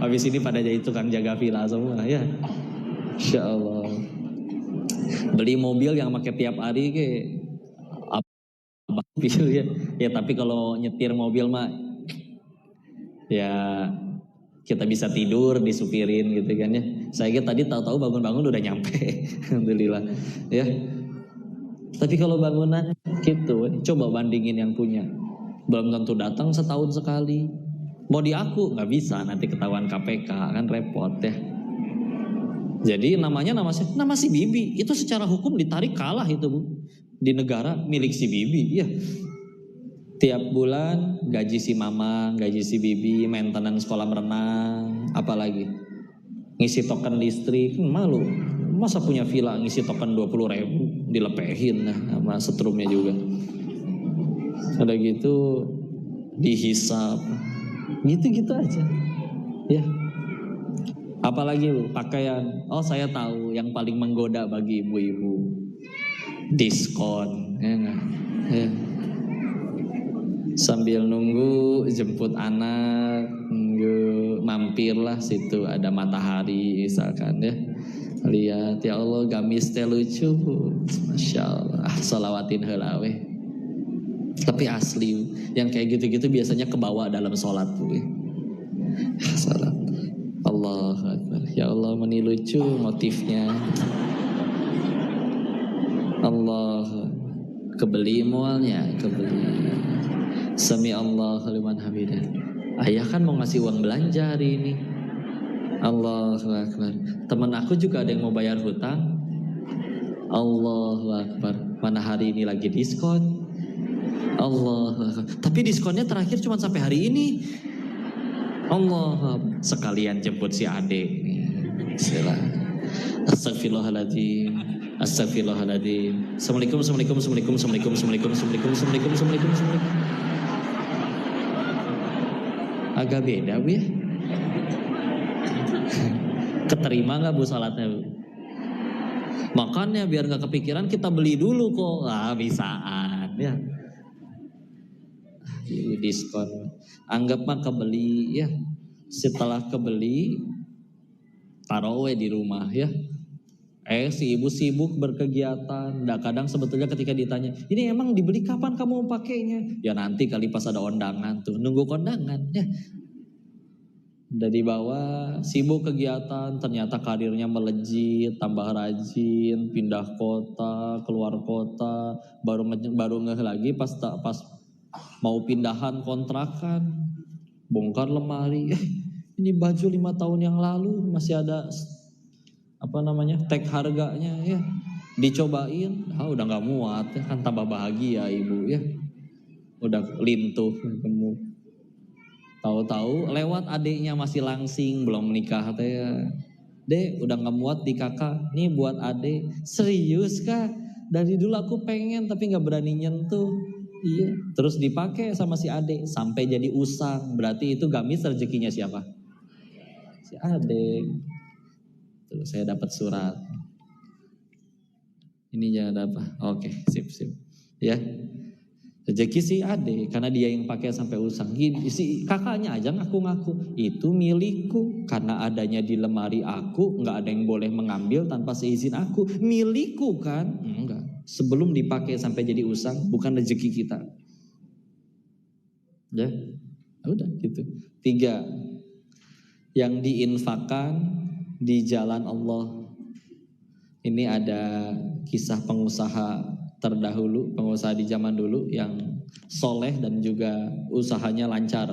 Habis ini pada jadi tukang jaga villa semua ya. Insya Allah. Beli mobil yang pakai tiap hari ke ya, tapi kalau nyetir mobil mah ya kita bisa tidur disupirin gitu kan ya. Saya tadi tahu-tahu bangun-bangun udah nyampe. Alhamdulillah ya. Tapi kalau bangunan gitu, coba bandingin yang punya. Belum tentu datang setahun sekali. Mau di aku nggak bisa, nanti ketahuan KPK kan repot ya. Jadi nama si Bibi itu secara hukum ditarik kalah itu Bu. Di negara milik si Bibi ya. Tiap bulan gaji si Mama, gaji si Bibi, maintenance kolam renang, apalagi ngisi token listrik, malu. Masa punya villa ngisi token 20.000 dilepehin sama setrumnya juga. Udah gitu dihisap, gitu-gitu aja. Ya. Apalagi lu pakaian. Oh saya tahu yang paling menggoda bagi ibu-ibu, diskon. Ya, ya. Sambil nunggu jemput anak, mampirlah situ ada matahari misalkan ya. Lihat ya Allah gamis teh lucu, masya Allah. Sholawatin heula we. Tapi asli yang kayak gitu-gitu biasanya kebawa dalam sholat tuh. Salat. Allahu Akbar. Ya Allah meni lucu motifnya. Allah kebeli mualnya, kebeli. Sami Allahu liman hamidah. Ayah kan mau ngasih uang belanja hari ini. Allahu Akbar. Temen aku juga ada yang mau bayar hutang. Allahu Akbar. Mana hari ini lagi diskon? Allahu Akbar. Tapi diskonnya terakhir cuma sampai hari ini. Allah, sekalian jemput si Ade. Astagfirullahaladzim. Astagfirullahaladzim. Assalamualaikum. Agak beda bu ya. Keterima nggak bu salatnya bu? Makanya biar nggak kepikiran kita beli dulu kok. Bisaan ya. Diskon. Anggap mah kebeli ya. Setelah kebeli taruh di rumah ya. Si ibu sibuk berkegiatan. Nah, kadang sebetulnya ketika ditanya, ini emang dibeli kapan kamu mau pakainya? Ya nanti kali pas ada undangan tuh, nunggu kondangan ya. Udah dibawa, sibuk kegiatan, ternyata karirnya melejit, tambah rajin, pindah kota, keluar kota, baru ngeh lagi pas mau pindahan kontrakan, bongkar lemari, ini baju 5 tahun yang lalu masih ada tag harganya ya, dicobain, udah nggak muat ya, kan tambah bahagia ibu ya, udah lintuh kamu, tahu-tahu lewat adiknya masih langsing belum menikah teh ya. Dek udah nggak muat di kakak, nih buat adek. Serius kak? Dari dulu aku pengen tapi nggak berani nyentuh. Iya, terus dipakai sama si adek sampai jadi usang. Berarti itu gamis rezekinya siapa? Si adek. Terus saya dapat surat. Ini jangan apa? Oke, sip. Ya, rezeki si adek karena dia yang pakai sampai usang. Si kakaknya aja ngaku-ngaku itu milikku karena adanya di lemari aku, nggak ada yang boleh mengambil tanpa seizin aku. Milikku kan? Enggak. Sebelum dipakai sampai jadi usang, bukan rezeki kita. Ya, udah gitu. 3, yang diinfakkan di jalan Allah. Ini ada kisah pengusaha terdahulu, pengusaha di zaman dulu yang soleh dan juga usahanya lancar,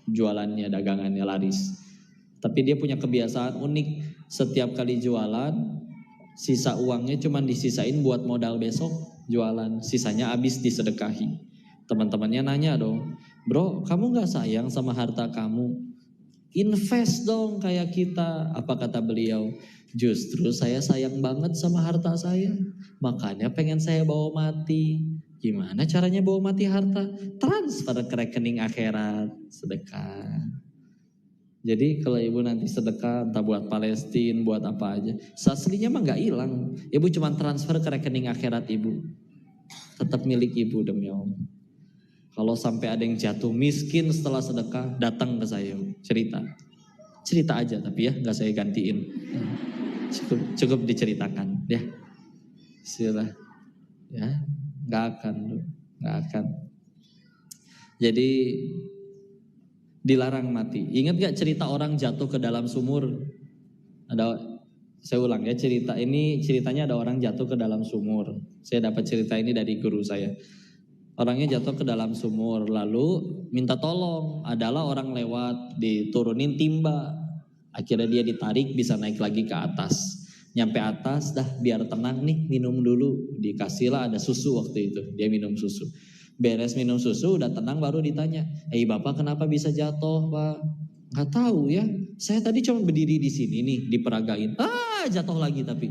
jualannya, dagangannya laris. Tapi dia punya kebiasaan unik, setiap kali jualan sisa uangnya cuma disisain buat modal besok jualan, sisanya habis disedekahi. Teman-temannya nanya dong, bro kamu gak sayang sama harta kamu? Invest dong kayak kita. Apa kata beliau? Justru saya sayang banget sama harta saya, makanya pengen saya bawa mati. Gimana caranya bawa mati harta? Transfer ke rekening akhirat, sedekah. Jadi kalau ibu nanti sedekah entah buat Palestina, buat apa aja, aslinya mah gak hilang. Ibu cuma transfer ke rekening akhirat ibu, tetap milik ibu demi Allah. Kalau sampai ada yang jatuh miskin setelah sedekah, datang ke saya, cerita aja tapi ya gak saya gantiin. Cukup diceritakan ya. Sila ya, gak akan. Jadi dilarang mati. Ingat gak cerita orang jatuh ke dalam sumur? Saya ulang ya, ceritanya ada orang jatuh ke dalam sumur. Saya dapat cerita ini dari guru saya. Orangnya jatuh ke dalam sumur, lalu minta tolong. Adalah orang lewat, diturunin timba. Akhirnya dia ditarik, bisa naik lagi ke atas. Nyampe atas, dah biar tenang nih, minum dulu. Dikasihlah ada susu waktu itu, dia minum susu. Beres minum susu, udah tenang baru ditanya, bapak kenapa bisa jatuh pak? Nggak tahu ya, saya tadi cuma berdiri di sini nih, diperagain. Jatuh lagi tapi.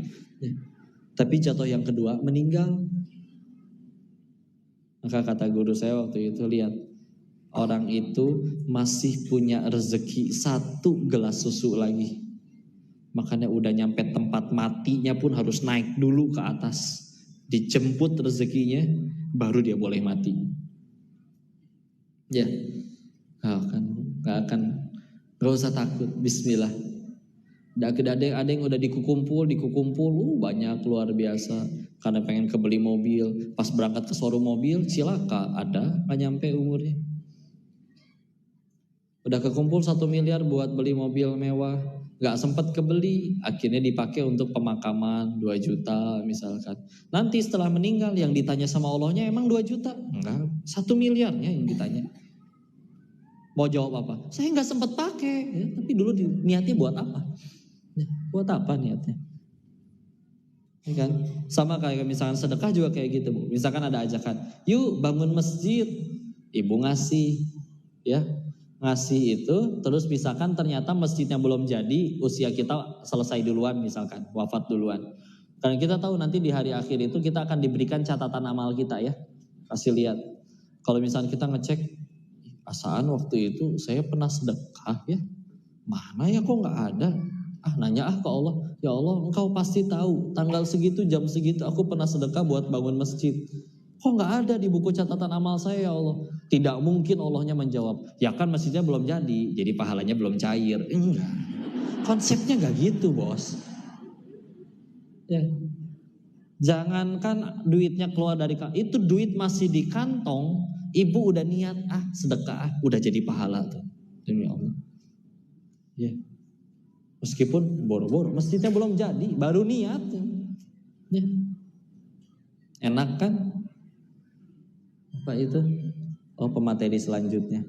Tapi jatuh yang kedua, meninggal. Maka kata guru saya waktu itu, lihat, orang itu masih punya rezeki 1 gelas susu lagi. Makanya udah nyampe tempat matinya pun harus naik dulu ke atas. Dijemput rezekinya, baru dia boleh mati. Ya, gak usah takut, bismillah. Ada yang udah dikukumpul, banyak luar biasa. Karena pengen kebeli mobil, pas berangkat ke showroom mobil, cilaka, ada gak nyampe umurnya. Udah kekumpul 1 miliar buat beli mobil mewah, gak sempat kebeli, akhirnya dipakai untuk pemakaman 2 juta misalkan. Nanti setelah meninggal yang ditanya sama Allahnya, emang 2 juta? Enggak, 1 miliarnya yang ditanya. Mau jawab apa? Saya nggak sempat pakai, ya, tapi dulu niatnya buat apa? Buat apa niatnya? Ya kan? Sama kayak misalkan sedekah juga kayak gitu, Bu. Misalkan ada ajakan, yuk bangun masjid, ibu ngasih, ya ngasih itu, terus misalkan ternyata masjidnya belum jadi, usia kita selesai duluan misalkan, wafat duluan. Karena kita tahu nanti di hari akhir itu kita akan diberikan catatan amal kita ya, kasih lihat. Kalau misalkan kita ngecek, asaan waktu itu saya pernah sedekah ya, mana ya kok nggak ada? Nanya ke Allah, ya Allah engkau pasti tahu tanggal segitu jam segitu aku pernah sedekah buat bangun masjid. Kok nggak ada di buku catatan amal saya ya Allah? Tidak mungkin Allahnya menjawab, ya kan masjidnya belum jadi pahalanya belum cair. Enggak, konsepnya nggak gitu bos. Ya. Jangankan duitnya keluar dari itu, duit masih di kantong. Ibu udah niat, sedekah, udah jadi pahala tuh. Demi Allah. Ya. Meskipun boro-boro, masjidnya belum jadi, baru niat. Ya. Enak kan? Apa itu? Oh, pemateri selanjutnya.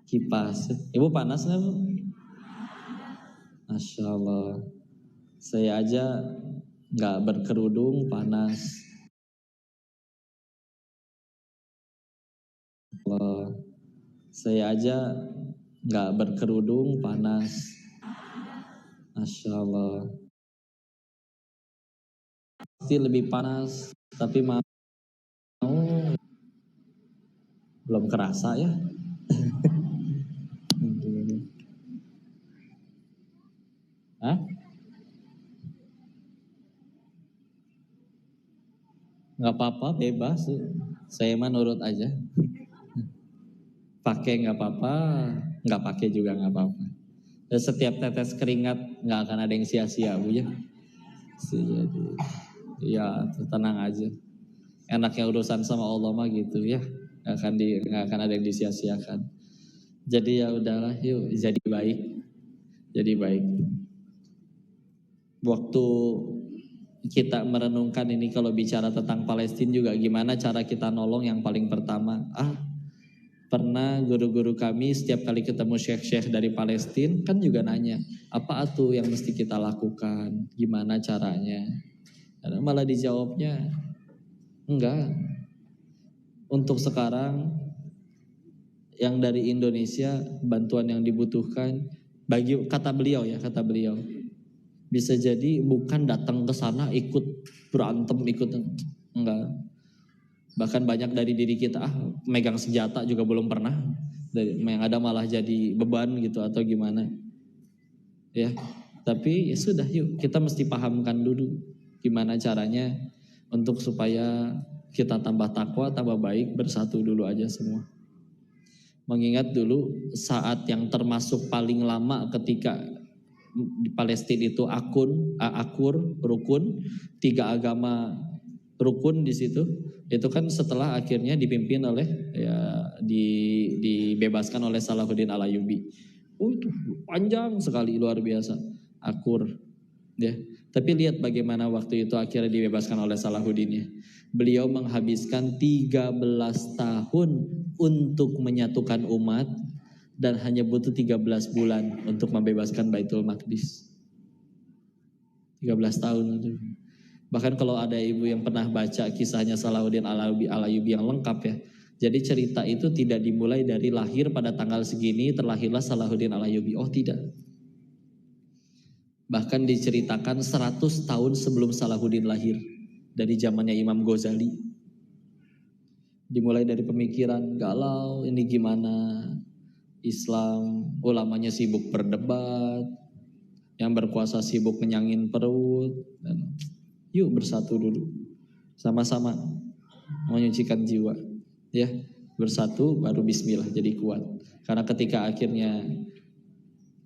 Kipas. Ibu panas nggak, Bu? Masya Allah. Saya aja nggak berkerudung panas. Saya aja nggak berkerudung panas. Masya Allah. Pasti lebih panas, tapi mau belum kerasa ya. Nggak apa-apa, bebas. Saya mah nurut aja. Pakai nggak apa-apa, nggak pakai juga nggak apa-apa. Dan setiap tetes keringat nggak akan ada yang sia-sia, Bu ya. Jadi, ya tenang aja. Enaknya urusan sama Allah mah gitu ya, nggak akan ada yang disia-siakan. Jadi ya udahlah, yuk jadi baik. Waktu kita merenungkan ini, kalau bicara tentang Palestina juga, gimana cara kita nolong yang paling pertama. Pernah guru-guru kami setiap kali ketemu syekh-syekh dari Palestina kan juga nanya, apa tuh yang mesti kita lakukan, gimana caranya. Karena malah dijawabnya, enggak. Untuk sekarang yang dari Indonesia, bantuan yang dibutuhkan, kata beliau, bisa jadi bukan datang ke sana ikut berantem, enggak. Bahkan banyak dari diri kita, megang senjata juga belum pernah. Yang ada malah jadi beban gitu atau gimana. Ya, tapi ya sudah, yuk kita mesti pahamkan dulu gimana caranya untuk supaya kita tambah takwa, tambah baik, bersatu dulu aja semua. Mengingat dulu saat yang termasuk paling lama ketika di Palestina itu akur, rukun, 3 agama rukun di situ. Itu kan setelah akhirnya dipimpin oleh dibebaskan oleh Salahuddin Al-Ayyubi. Itu panjang sekali, luar biasa, akur. Ya. Tapi lihat bagaimana waktu itu akhirnya dibebaskan oleh Salahuddinnya. Beliau menghabiskan 13 tahun untuk menyatukan umat dan hanya butuh 13 bulan untuk membebaskan Baitul Maqdis. 13 tahun itu. Bahkan kalau ada ibu yang pernah baca kisahnya Salahuddin Al-Ayyubi yang lengkap ya, Jadi cerita itu tidak dimulai dari lahir pada tanggal segini terlahirlah Salahuddin Al-Ayyubi. Oh tidak. Bahkan diceritakan 100 tahun sebelum Salahuddin lahir. Dari zamannya Imam Ghazali. Dimulai dari pemikiran galau ini gimana Islam, ulamanya sibuk berdebat, yang berkuasa sibuk kenyangin perut, dan yuk bersatu dulu, sama-sama menyucikan jiwa, ya bersatu baru Bismillah jadi kuat. Karena ketika akhirnya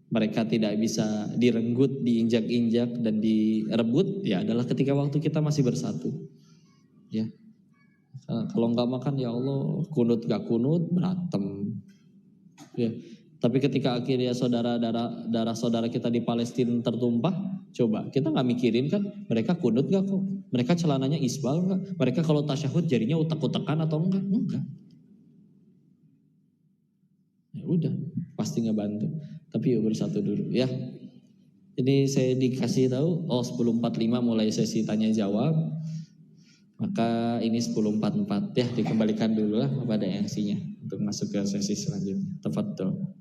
mereka tidak bisa direnggut, diinjak-injak dan direbut, ya adalah ketika waktu kita masih bersatu, ya. Kalau nggak makan ya Allah, kunut gak kunut berantem, ya. Tapi ketika akhirnya darah saudara kita di Palestina tertumpah, coba kita nggak mikirin kan mereka kunut gak kok, mereka celananya isbal nggak, mereka kalau tasyahud jarinya utak-utakan atau enggak. Ya udah, pasti ngebantu. Tapi yuk bersatu dulu ya. Jadi saya dikasih tahu 10.45 mulai sesi tanya jawab. Maka ini 10.44 ya, dikembalikan dulu lah kepada MC-nya untuk masuk ke sesi selanjutnya. Tafadhol.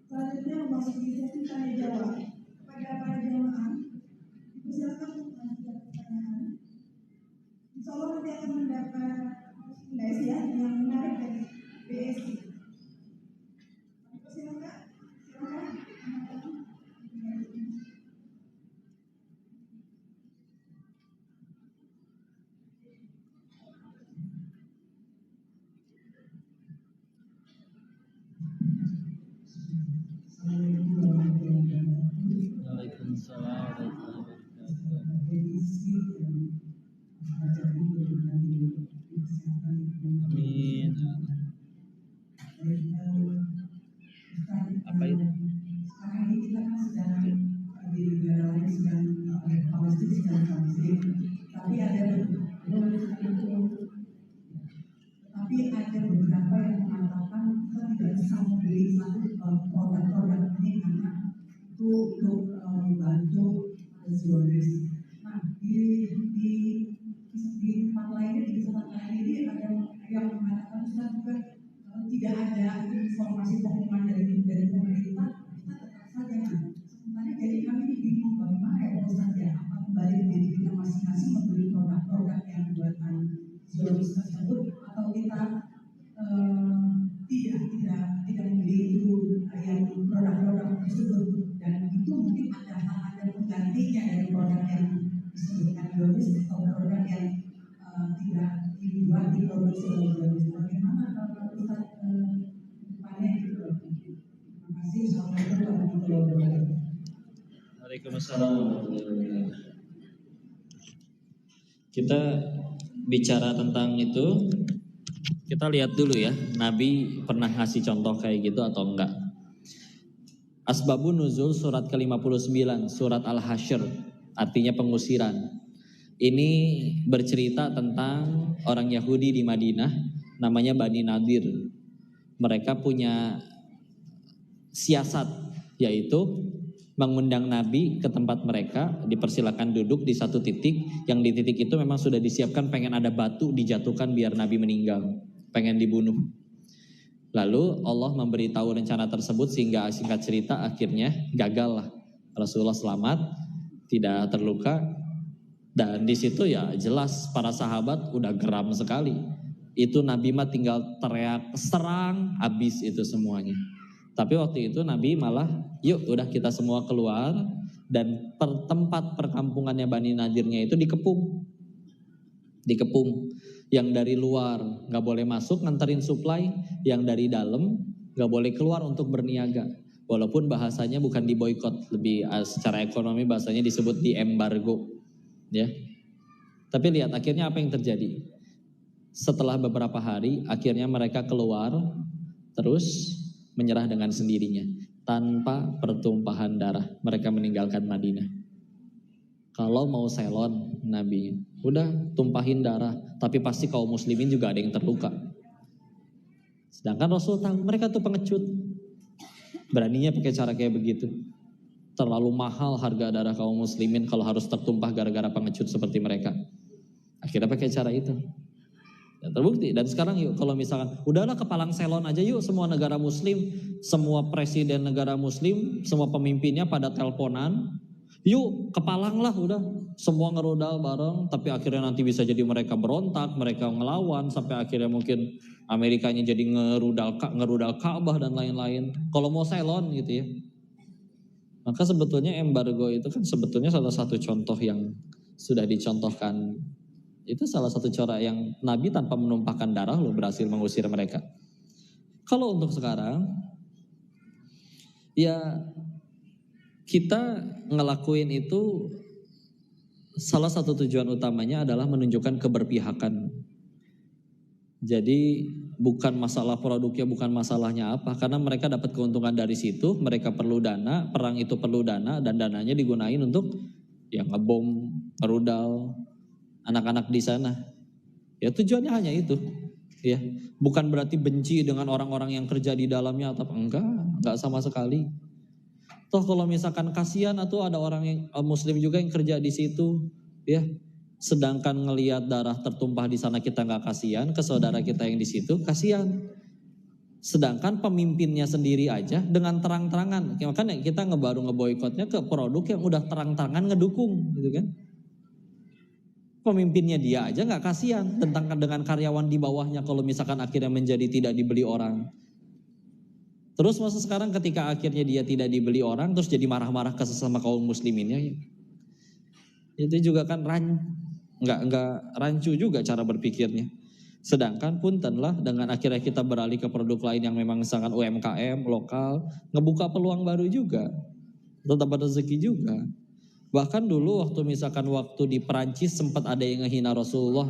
Selanjutnya memasuki sesi tanya jawab kepada para jamaah. Silakan mengajukan pertanyaan. Insya Allah nanti akan mendapat merchandise ya yang menarik dari BSI. Silakan. Amin. Apa itu? Sekarang ini kita kan sedang di negara lain sedang Palestina sedang konflik, tapi ada beberapa yang mengatakan kita tidak bisa membeli satu produk-produk ini karena itu untuk membantu Zionis. Nah di tempat lainnya di tempat lain ini ada yang mengatakan Ustaz juga tidak ada informasi pengumuman dari pemerintah, kita tetap saja kan. Sebenarnya jadi kami bingung bagaimana ya Ustaz ya, apa kembali menjadi kita masing-masing membeli produk-produk yang buatan Zionis tersebut atau kita tidak membeli itu yang produk-produk tersebut, dan itu mungkin ada penggantinya dari produk yang disebutkan Zionis atau produk yang tidak dibuat diproduksi oleh Zionis. Bagaimana kalau Ustaz depannya gitu? Terima kasih. Assalamualaikum warahmatullahi wabarakatuh. Waalaikumsalam. Kita bicara tentang itu, kita lihat dulu ya, Nabi pernah ngasih contoh kayak gitu atau enggak. Asbabun nuzul surat ke-59, surat Al-Hasyr, artinya pengusiran. Ini bercerita tentang orang Yahudi di Madinah, namanya Bani Nadir. Mereka punya siasat, yaitu mengundang Nabi ke tempat mereka, dipersilakan duduk di satu titik, yang di titik itu memang sudah disiapkan pengen ada batu dijatuhkan biar Nabi meninggal, pengen dibunuh. Lalu Allah memberitahu rencana tersebut sehingga singkat cerita akhirnya gagal lah. Rasulullah selamat, tidak terluka, dan di situ ya jelas para sahabat udah geram sekali. Itu Nabi mah tinggal teriak serang, habis itu semuanya. Tapi waktu itu Nabi malah yuk udah kita semua keluar, dan tempat perkampungannya Bani Nadirnya itu dikepung. Yang dari luar gak boleh masuk nganterin suplai, yang dari dalam gak boleh keluar untuk berniaga. Walaupun bahasanya bukan diboikot, lebih secara ekonomi bahasanya disebut diembargo, ya. Tapi lihat akhirnya apa yang terjadi. Setelah beberapa hari akhirnya mereka keluar, terus menyerah dengan sendirinya tanpa pertumpahan darah. Mereka meninggalkan Madinah. Kalau mau selon Nabi, udah tumpahin darah, tapi pasti kaum muslimin juga ada yang terluka. Sedangkan Rasul tahu mereka tuh pengecut, beraninya pakai cara kayak begitu. Terlalu mahal harga darah kaum muslimin kalau harus tertumpah gara-gara pengecut seperti mereka. Akhirnya pakai cara itu. Dan terbukti. Dan sekarang yuk kalau misalkan udahlah kepalang selon aja yuk, semua negara muslim, semua presiden negara muslim, semua pemimpinnya pada teleponan, yuk kepalang lah udah, semua ngerudal bareng, tapi akhirnya nanti bisa jadi mereka berontak, mereka ngelawan, sampai akhirnya mungkin Amerikanya jadi ngerudal Ka'bah dan lain-lain. Kalau mau selon gitu ya. Maka sebetulnya embargo itu kan sebetulnya salah satu contoh yang sudah dicontohkan. Itu salah satu cara yang Nabi tanpa menumpahkan darah loh berhasil mengusir mereka. Kalau untuk sekarang, ya kita ngelakuin itu salah satu tujuan utamanya adalah menunjukkan keberpihakan. Jadi bukan masalah produknya, bukan masalahnya apa. Karena mereka dapat keuntungan dari situ, mereka perlu dana, perang itu perlu dana, dan dananya digunain untuk ya ngebom, ngerudal anak-anak di sana. Ya tujuannya hanya itu. Ya, bukan berarti benci dengan orang-orang yang kerja di dalamnya atau enggak sama sekali. Toh kalau misalkan kasihan atau ada orang yang muslim juga yang kerja di situ, ya. Sedangkan ngelihat darah tertumpah di sana kita nggak kasihan, ke saudara kita yang di situ kasihan. Sedangkan pemimpinnya sendiri aja dengan terang-terangan, makanya kita ngeboikotnya ke produk yang udah terang-terangan ngedukung, gitu kan? Pemimpinnya dia aja nggak kasihan tentang dengan karyawan di bawahnya kalau misalkan akhirnya menjadi tidak dibeli orang. Terus masa sekarang ketika akhirnya dia tidak dibeli orang terus jadi marah-marah ke sesama kaum musliminnya, ya. Itu juga kan nggak rancu juga cara berpikirnya. Sedangkan puntenlah dengan akhirnya kita beralih ke produk lain yang memang sangat UMKM lokal, ngebuka peluang baru juga, tetap ada rezeki juga. Bahkan dulu waktu di Perancis sempat ada yang ngehina Rasulullah.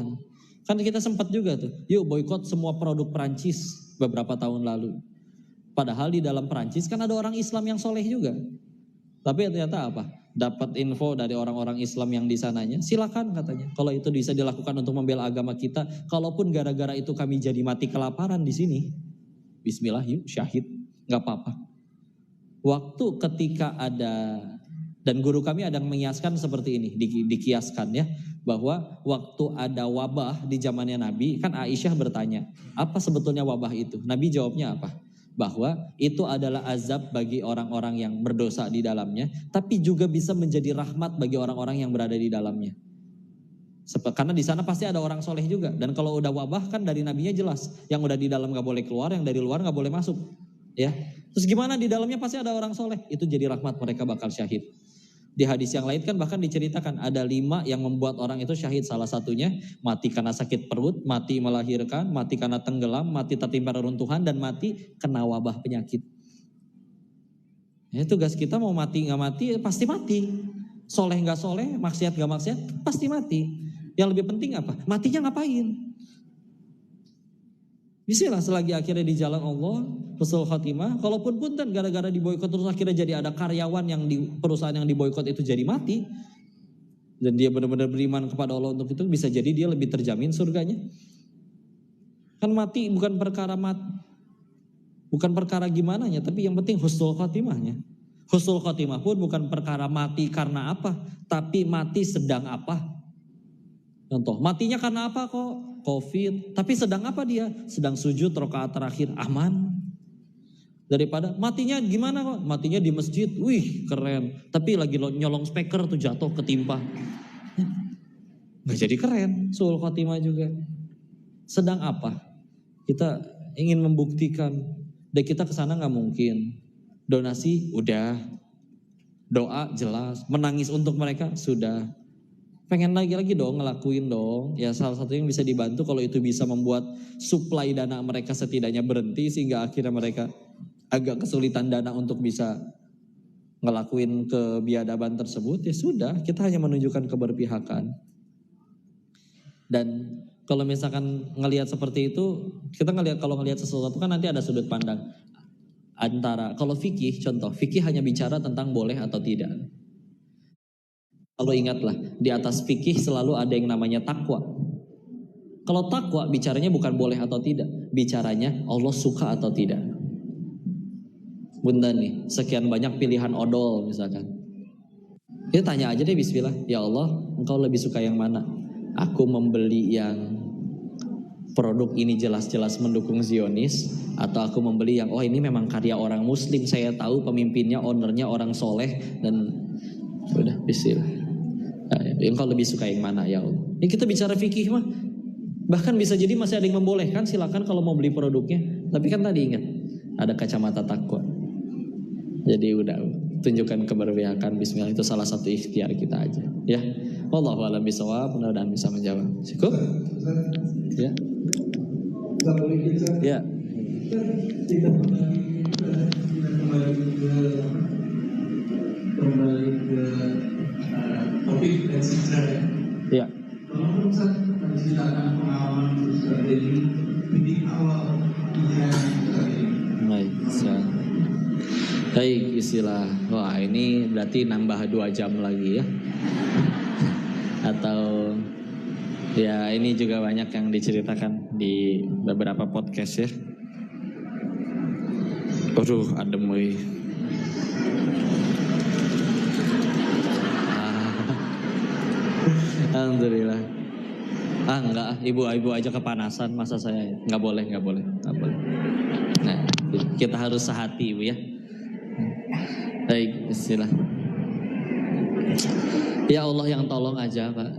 Kan kita sempat juga tuh, yuk boikot semua produk Perancis beberapa tahun lalu. Padahal di dalam Perancis kan ada orang Islam yang soleh juga. Tapi ternyata apa? Dapat info dari orang-orang Islam yang di sananya, silakan katanya. Kalau itu bisa dilakukan untuk membela agama kita, kalaupun gara-gara itu kami jadi mati kelaparan di sini, bismillah yuk syahid, nggak apa-apa. Waktu ketika ada, dan guru kami ada yang mengiaskan seperti ini, dikiaskan ya, bahwa waktu ada wabah di zamannya Nabi, kan Aisyah bertanya, apa sebetulnya wabah itu? Nabi jawabnya apa? Bahwa itu adalah azab bagi orang-orang yang berdosa di dalamnya, tapi juga bisa menjadi rahmat bagi orang-orang yang berada di dalamnya. Karena di sana pasti ada orang soleh juga, dan kalau udah wabah kan dari nabinya jelas, yang udah di dalam gak boleh keluar, yang dari luar gak boleh masuk, ya. Terus gimana di dalamnya pasti ada orang soleh, itu jadi rahmat, mereka bakal syahid. Di hadis yang lain kan bahkan diceritakan ada 5 yang membuat orang itu syahid. Salah satunya mati karena sakit perut, mati melahirkan, mati karena tenggelam, mati tertimpa reruntuhan, dan mati kena wabah penyakit. Ya, tugas kita mau mati gak mati pasti mati. Soleh gak soleh, maksiat gak maksiat pasti mati. Yang lebih penting apa? Matinya ngapain? Bismillah selagi akhirnya di jalan Allah, husnul khatimah. Kalaupun punten gara-gara diboikot terus akhirnya jadi ada karyawan yang di perusahaan yang diboikot itu jadi mati, dan dia benar-benar beriman kepada Allah untuk itu, bisa jadi dia lebih terjamin surganya. Kan mati bukan perkara gimana nya, tapi yang penting husnul khatimahnya. Husnul khatimah pun bukan perkara mati karena apa, tapi mati sedang apa. Contoh, matinya karena apa kok? Covid, tapi sedang apa dia? Sedang sujud rakaat terakhir, aman. Daripada matinya gimana kok? Matinya di masjid, wih keren. Tapi lagi nyolong speaker tuh jatuh ketimpa. Gak jadi keren, suul khotimah juga. Sedang apa? Kita ingin membuktikan, dan kita kesana gak mungkin. Donasi udah, doa jelas, menangis untuk mereka sudah. Pengen lagi dong, ngelakuin dong. Ya salah satu yang bisa dibantu kalau itu bisa membuat suplai dana mereka setidaknya berhenti, sehingga akhirnya mereka agak kesulitan dana untuk bisa ngelakuin kebiadaban tersebut. Ya sudah, kita hanya menunjukkan keberpihakan. Dan kalau misalkan ngelihat seperti itu, kita kalau ngelihat sesuatu kan nanti ada sudut pandang. Antara, kalau fikih contoh, fikih hanya bicara tentang boleh atau tidak. Selalu ingatlah, di atas fikih selalu ada yang namanya takwa. Kalau takwa bicaranya bukan boleh atau tidak, bicaranya Allah suka atau tidak. Bunda nih, sekian banyak pilihan odol misalkan. Dia tanya aja deh bismillah, ya Allah, engkau lebih suka yang mana? Aku membeli yang produk ini jelas-jelas mendukung Zionis, atau aku membeli yang ini memang karya orang muslim, saya tahu pemimpinnya, ownernya orang soleh, dan udah bismillah. Engkau lebih suka yang mana ya Allah? Ini kita bicara fikih mah, bahkan bisa jadi masih ada yang membolehkan, silakan kalau mau beli produknya. Tapi kan tadi ingat, ada kacamata takwa. Jadi udah tunjukkan keberpihakan, bismillah, itu salah satu ikhtiar kita aja. Ya, wallahu a'lam bishawab, mudah-mudahan bisa menjawab. Cukup? Ya. Ya. Kita kembali ke topik dan sejarah ya. Ya. Kalau Ustaz menceritakan pengalaman Ustaz di awal hijrah Ustaz ini. Baik, istilah. Wah, ini berarti nambah 2 jam lagi ya. Atau ya ini juga banyak yang diceritakan di beberapa podcast ya. Aduh, adem woi. Alhamdulillah. Enggak, ibu aja kepanasan, masa saya enggak boleh. Nah, kita harus sehati ibu ya. Baik, istilah. Ya Allah yang tolong aja Pak.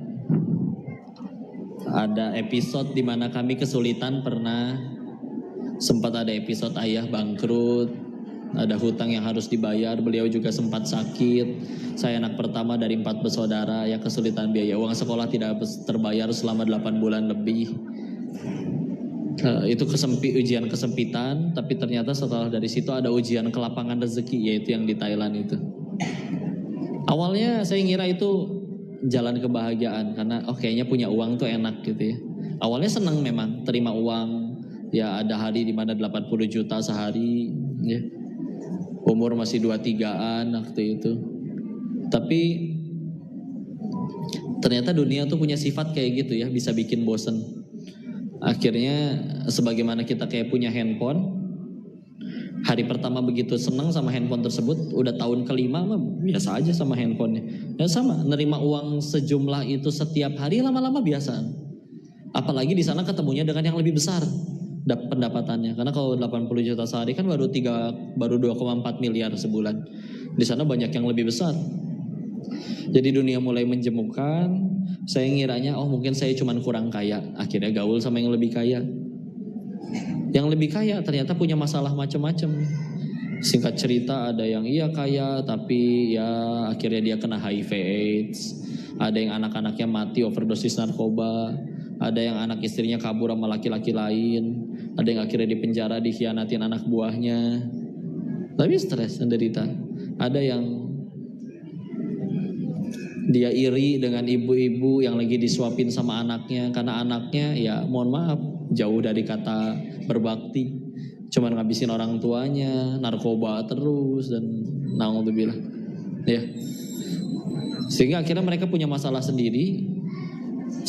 Ada episode di mana kami kesulitan, pernah sempat ada episode ayah bangkrut, ada hutang yang harus dibayar, beliau juga sempat sakit. Saya anak pertama dari 4 bersaudara yang kesulitan biaya uang sekolah tidak terbayar selama 8 bulan lebih. Itu ujian kesempitan, tapi ternyata setelah dari situ ada ujian kelapangan rezeki, yaitu yang di Thailand itu. Awalnya saya ngira itu jalan kebahagiaan karena kayaknya punya uang tuh enak gitu ya. Awalnya senang memang terima uang, ya ada hari di mana 80 juta sehari ya. Umur masih 23-an waktu itu. Tapi ternyata dunia tuh punya sifat kayak gitu ya, bisa bikin bosen. Akhirnya sebagaimana kita kayak punya handphone, hari pertama begitu senang sama handphone tersebut, udah tahun kelima mah biasa aja sama handphonenya. Dan sama, nerima uang sejumlah itu setiap hari lama-lama biasa. Apalagi di sana ketemunya dengan yang lebih besar pendapatannya. Karena kalau 80 juta sehari kan baru 2,4 miliar sebulan. Di sana banyak yang lebih besar. Jadi dunia mulai menjemukan. Saya ngiranya mungkin saya cuma kurang kaya. Akhirnya gaul sama yang lebih kaya. Yang lebih kaya ternyata punya masalah macam-macam. Singkat cerita ada yang kaya tapi ya akhirnya dia kena HIV AIDS. Ada yang anak-anaknya mati overdosis narkoba. Ada yang anak istrinya kabur sama laki-laki lain. Ada yang akhirnya dipenjara, dikhianatin anak buahnya. Tapi stres, menderita. Ada yang dia iri dengan ibu-ibu yang lagi disuapin sama anaknya, karena anaknya ya mohon maaf jauh dari kata berbakti, cuman ngabisin orang tuanya, narkoba terus dan naudzubillah ya. Sehingga akhirnya mereka punya masalah sendiri.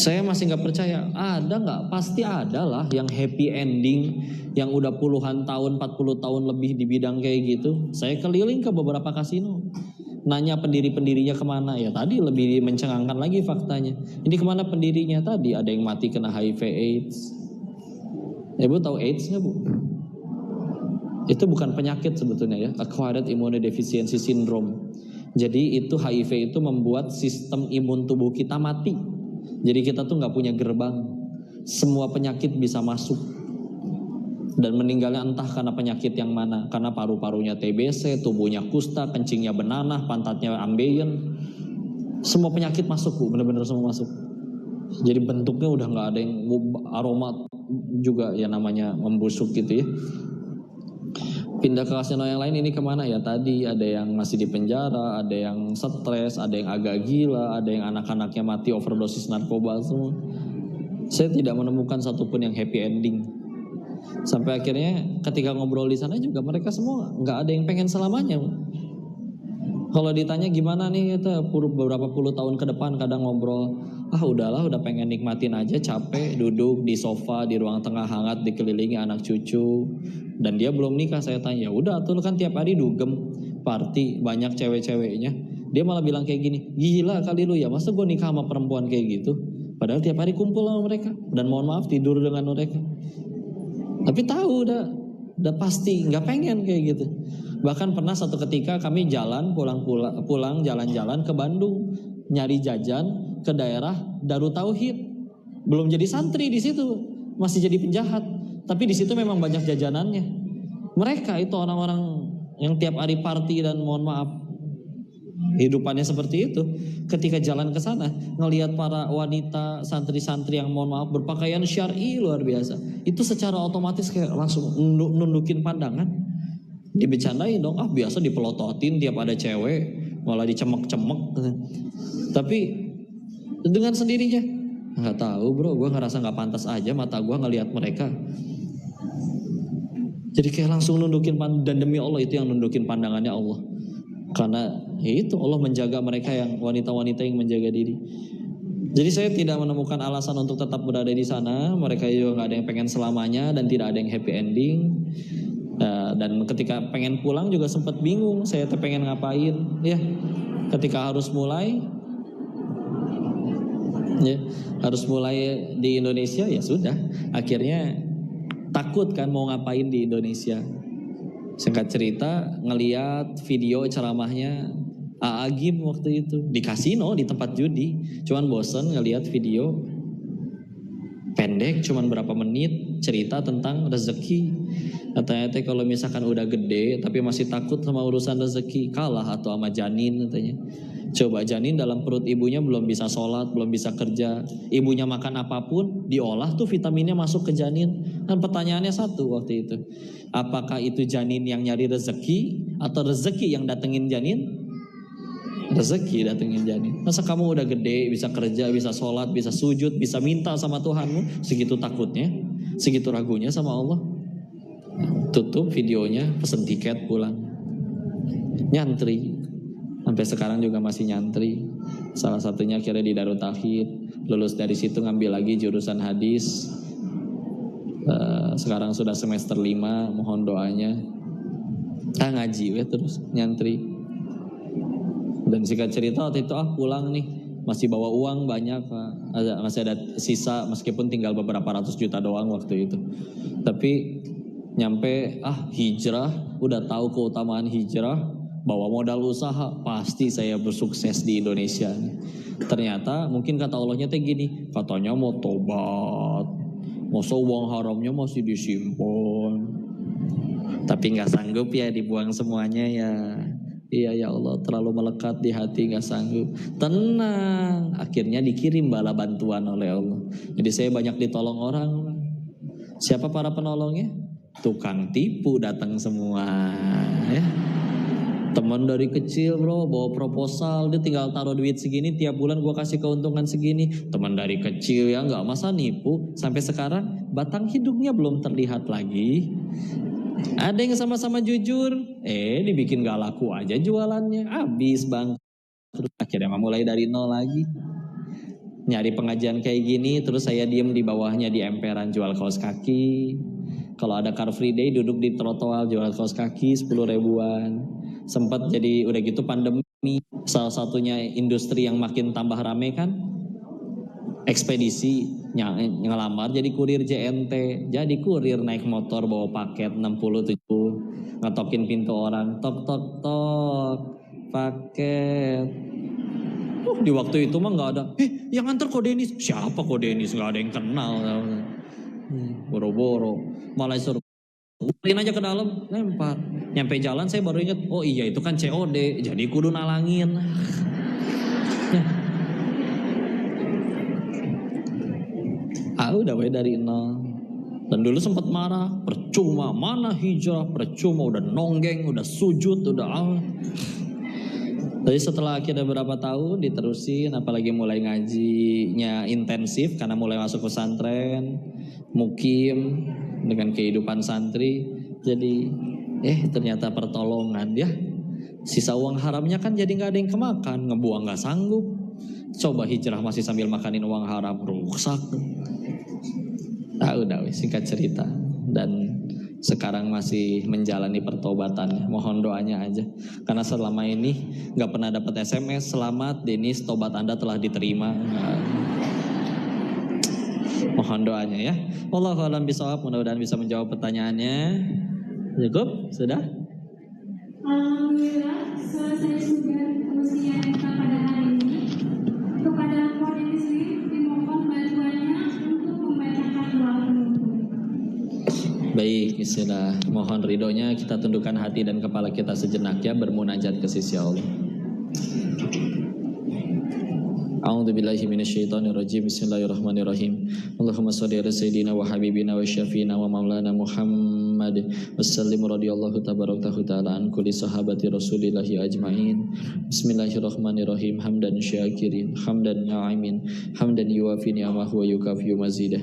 Saya masih nggak percaya, ada nggak? Pasti ada lah yang happy ending, yang udah puluhan tahun, 40 tahun lebih di bidang kayak gitu. Saya keliling ke beberapa kasino, nanya pendiri-pendirinya kemana, ya tadi lebih mencengangkan lagi faktanya. Ini kemana pendirinya? Tadi ada yang mati kena HIV AIDS. Bu tahu AIDS nggak Bu? Itu bukan penyakit sebetulnya ya, acquired immunodeficiency syndrome. Jadi itu HIV itu membuat sistem imun tubuh kita mati. Jadi kita tuh nggak punya gerbang, semua penyakit bisa masuk dan meninggalnya entah karena penyakit yang mana, karena paru-parunya TBC, tubuhnya kusta, kencingnya benanah, pantatnya ambeien, semua penyakit masuk Bu, benar-benar semua masuk. Jadi bentuknya udah nggak ada yang aroma juga ya namanya membusuk gitu ya. Pindah ke kasino yang lain, ini kemana ya? Tadi ada yang masih di penjara, ada yang stres, ada yang agak gila, ada yang anak-anaknya mati overdosis narkoba semua. Saya tidak menemukan satupun yang happy ending. Sampai akhirnya ketika ngobrol di sana juga mereka semua nggak ada yang pengen selamanya. Kalau ditanya gimana nih, kita beberapa puluh tahun ke depan kadang ngobrol, udahlah, udah pengen nikmatin aja, capek duduk di sofa di ruang tengah hangat dikelilingi anak cucu, dan dia belum nikah. Saya tanya, ya udah tuh kan tiap hari dugem party banyak cewek-ceweknya. Dia malah bilang kayak gini, gila kali lu ya, masa gue nikah sama perempuan kayak gitu, padahal tiap hari kumpul sama mereka dan mohon maaf tidur dengan mereka. Tapi tahu udah pasti nggak pengen kayak gitu. Bahkan pernah satu ketika kami jalan pulang jalan-jalan ke Bandung nyari jajan ke daerah Darut Tauhid. Belum jadi santri di situ, masih jadi penjahat. Tapi di situ memang banyak jajanannya. Mereka itu orang-orang yang tiap hari party dan mohon maaf hidupannya seperti itu. Ketika jalan ke sana ngelihat para wanita santri-santri yang mohon maaf berpakaian syar'i luar biasa, itu secara otomatis kayak langsung nundukin pandangan. Dibecandain dong, biasa dipelototin tiap ada cewek, malah dicemek-cemek. Tapi dengan sendirinya, nggak tahu bro, gue ngerasa nggak pantas aja mata gue ngelihat mereka. Jadi kayak langsung nundukin dan demi Allah itu yang nundukin pandangannya Allah. Karena itu Allah menjaga mereka yang wanita-wanita yang menjaga diri. Jadi saya tidak menemukan alasan untuk tetap berada di sana. Mereka juga nggak ada yang pengen selamanya dan tidak ada yang happy ending. Dan ketika pengen pulang juga sempat bingung. Saya pengen ngapain? Ya, ketika harus mulai di Indonesia ya sudah. Akhirnya takut kan mau ngapain di Indonesia. Singkat cerita ngeliat video ceramahnya Agim waktu itu di kasino di tempat judi. Cuman bosen ngeliat video pendek cuman berapa menit cerita tentang rezeki. Katanya kalau misalkan udah gede tapi masih takut sama urusan rezeki, kalah atau sama janin katanya. Coba janin dalam perut ibunya belum bisa sholat, belum bisa kerja. Ibunya makan apapun diolah tuh vitaminnya masuk ke janin. Dan pertanyaannya satu waktu itu, apakah itu janin yang nyari rezeki atau rezeki yang datengin janin? Rezeki datengin janin. Masa kamu udah gede, bisa kerja, bisa sholat, bisa sujud, bisa minta sama Tuhanmu, segitu takutnya, segitu ragunya sama Allah? Tutup videonya, pesen tiket pulang. Nyantri. Sampai sekarang juga masih nyantri. Salah satunya akhirnya di Darut Tauhid. Lulus dari situ ngambil lagi jurusan hadis. Sekarang sudah semester 5, mohon doanya. Ngaji terus nyantri. Dan singkat cerita waktu itu pulang nih, masih bawa uang banyak, masih ada sisa meskipun tinggal beberapa ratus juta doang waktu itu. Tapi nyampe hijrah, udah tahu keutamaan hijrah, bawa modal usaha, pasti saya bersukses di Indonesia. Ternyata mungkin kata Allahnya gini, katanya mau tobat, masa uang haramnya masih disimpan, tapi nggak sanggup ya dibuang semuanya ya. Iya ya Allah, terlalu melekat di hati, gak sanggup. Tenang, akhirnya dikirim bala bantuan oleh Allah. Jadi saya banyak ditolong orang. Siapa para penolongnya? Tukang tipu datang semua ya. Teman dari kecil bro, bawa proposal, dia tinggal taruh duit segini, tiap bulan gua kasih keuntungan segini. Teman dari kecil ya, gak masa nipu. Sampai sekarang batang hidungnya belum terlihat lagi. Ada yang sama-sama jujur, dibikin gak laku aja jualannya, habis bang. Terus akhirnya mulai dari nol lagi. Nyari pengajian kayak gini, terus saya diem di bawahnya di emperan jual kaos kaki. Kalau ada Car Free Day duduk di trotoar jual kaos kaki 10 ribuan. Sempat jadi udah gitu pandemi, salah satunya industri yang makin tambah rame kan, ekspedisi. Ngelamar jadi kurir JNT, jadi kurir naik motor bawa paket 67, ngetokin pintu orang, tok tok tok, paket. Di waktu itu mah nggak ada, yang nganter kok Denis, siapa kok Denis, nggak ada yang kenal, boro-boro, malah suruh ulin aja ke dalam, lempar, nyampe jalan saya baru ingat, oh iya itu kan COD, jadi kudu nalangin. Udah dari nol. Dan dulu sempat marah, percuma, mana hijrah, percuma, udah nonggeng, udah sujud, udah Tapi setelah akhirnya berapa tahun diterusin, apalagi mulai ngajinya intensif karena mulai masuk pesantren, mukim dengan kehidupan santri. Jadi ternyata pertolongan ya. Sisa uang haramnya kan jadi nggak ada yang kemakan, ngebuang nggak sanggup. Coba hijrah masih sambil makanin uang haram, rusak. Tahu singkat cerita. Dan sekarang masih menjalani pertobatannya. Mohon doanya aja. Karena selama ini nggak pernah dapat SMS, selamat Denis, tobat Anda telah diterima. Mohon doanya ya. Wallahu a'lam bishawab. Mudah-mudahan bisa menjawab pertanyaannya. Cukup? Sudah? Alhamdulillah, selesai sudah usia kita pada hari ini. Kepada Kodim sendiri dimohon bantuannya untuk membacakan doa penutup. Baik, istilah mohon ridhonya kita tundukkan hati dan kepala kita sejenak ya, bermunajat ke sisi Allah. A'udzubillahi minasyaitonirrajim. Bismillahirrahmanirrahim. Allahumma shalli ala sayyidina wa habibina wa syafiina wa maulana Muhammad wa sallim radhiyallahu tabaraka ta'ala an kulli sahabati Rasulillahi ajmain. Bismillahirrahmanirrahim. Hamdan syakirin, hamdan na'imin, hamdan yuwafi ni'amahu wa yukafi mazidah.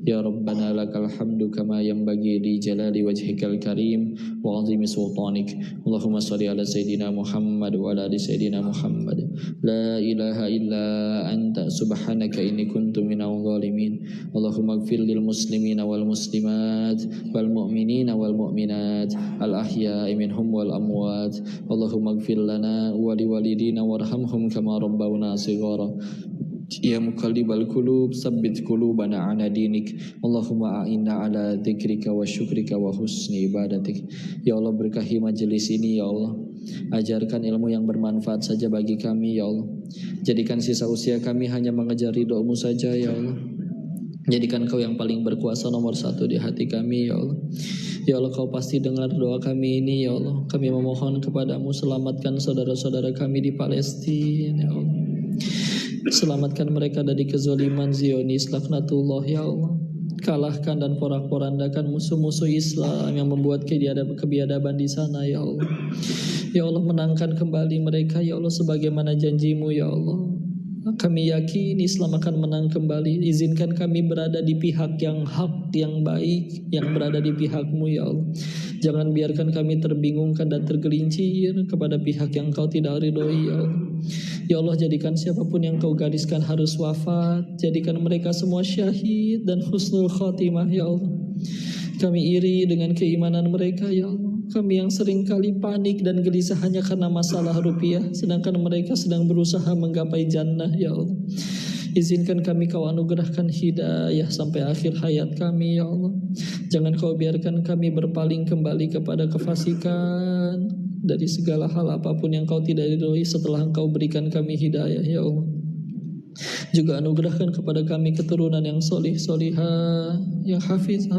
Ya Rabbana lakal hamdu kama yanbaghi li jalali wajhikal karim wa 'azimi sultanik. Allahumma shalli ala sayyidina Muhammad wa ala ali sayyidina Muhammad. La ilaha illa anta subhanaka inni kuntu minadh dhalimin. Allahumma ighfir lil muslimina wal muslimat wal mu'minina wal mu'minat al ahya'i minhum wal amwat. Allahumma ighfir lana wa liwalidina warhamhum kama rabbawna shighara. Ya muqallibal qulub tsabbit qulubana ala dinik. Allahumma a'inna ala dzikrika wa syukrika wa husni ibadatik. Ya Allah, berkahi majelis ini ya Allah. Ajarkan ilmu yang bermanfaat saja bagi kami ya Allah. Jadikan sisa usia kami hanya mengejar ridho-Mu saja ya Allah. Jadikan Kau yang paling berkuasa nomor satu di hati kami ya Allah. Ya Allah, Kau pasti dengar doa kami ini ya Allah. Kami memohon kepadamu, selamatkan saudara-saudara kami di Palestina ya Allah. Selamatkan mereka dari kezaliman Zionis laknatullah ya Allah. Kalahkan dan porak-porandakan musuh-musuh Islam yang membuat kebiadaban di sana ya Allah. Ya Allah, menangkan kembali mereka ya Allah sebagaimana janji-Mu ya Allah. Kami yakin Islam akan menang kembali. Izinkan kami berada di pihak yang hak, yang baik, yang berada di pihak-Mu ya Allah. Jangan biarkan kami terbingungkan dan tergelincir kepada pihak yang Kau tidak ridhoi ya Allah. Ya Allah, jadikan siapapun yang Kau gariskan harus wafat, jadikan mereka semua syahid dan husnul khatimah ya Allah. Kami iri dengan keimanan mereka ya Allah. Kami yang sering kali panik dan gelisah hanya karena masalah rupiah, sedangkan mereka sedang berusaha menggapai jannah ya Allah. Izinkan kami Kau anugerahkan hidayah sampai akhir hayat kami ya Allah. Jangan Kau biarkan kami berpaling kembali kepada kefasikan dari segala hal apapun yang Kau tidak ridhoi setelah Engkau berikan kami hidayah ya Allah. Juga anugerahkan kepada kami keturunan yang solih solihah, yang hafizah.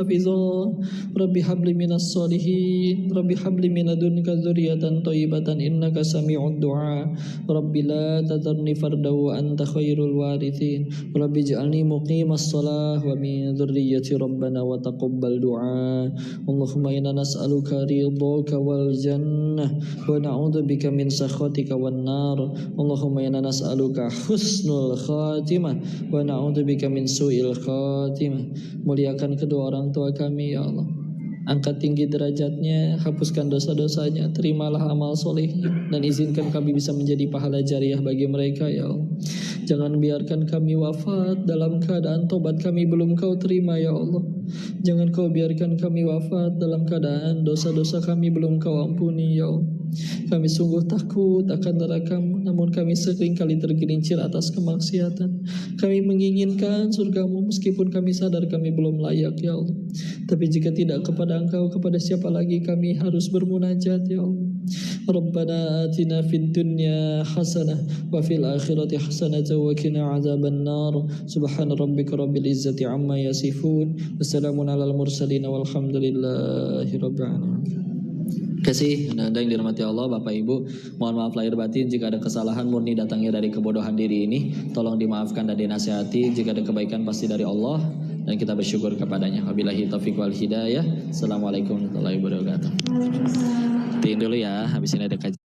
Rabbi habli minas solihin, Rabbi habli minadunka dzurriatan thayyibatan innaka sami'ud du'a. Rabbi la tadharni fardan wa anta khairul warithin. Rabbi ij'alni muqimas shalah wa min dzurriyyati rabbana wa taqabbal du'a. Allahumma inna nas'aluka ridhaka wal jannah wa na'udzubika min sakhatika wan nar. Allahumma inna nas'aluka husnul khatimah wa na'udzubika min su'il khatimah. Muliakan kedua orang tua kami ya Allah. Angkat tinggi derajatnya, hapuskan dosa-dosanya, terimalah amal solehnya, dan izinkan kami bisa menjadi pahala jariah bagi mereka ya Allah. Jangan biarkan kami wafat dalam keadaan tobat kami belum Kau terima ya Allah. Jangan Kau biarkan kami wafat dalam keadaan dosa-dosa kami belum Kau ampuni ya Allah. Kami sungguh takut akan neraka-Mu, namun kami sering kali tergelincir atas kemaksiatan. Kami menginginkan surga-Mu meskipun kami sadar kami belum layak ya Allah. Tapi jika tidak kepada Engkau, kepada siapa lagi kami harus bermunajat ya Allah. Rabbana atina fid dunya hasanah wa fil akhirati hasanah wa qina adzaban nar. Subhana rabbika rabbil izzati amma yasifun. Wassalamun alal mursalin walhamdulillahi rabbil alamin. Kasih anda yang dirahmati Allah, Bapak Ibu, mohon maaf lahir batin jika ada kesalahan murni datangnya dari kebodohan diri ini, tolong dimaafkan dan dinasihati. Jika ada kebaikan pasti dari Allah dan kita bersyukur kepadanya. Wabillahi taufiq wal hidayah. Assalamualaikum warahmatullahi wabarakatuh. Tiin dulu ya, habis ini ada kajian.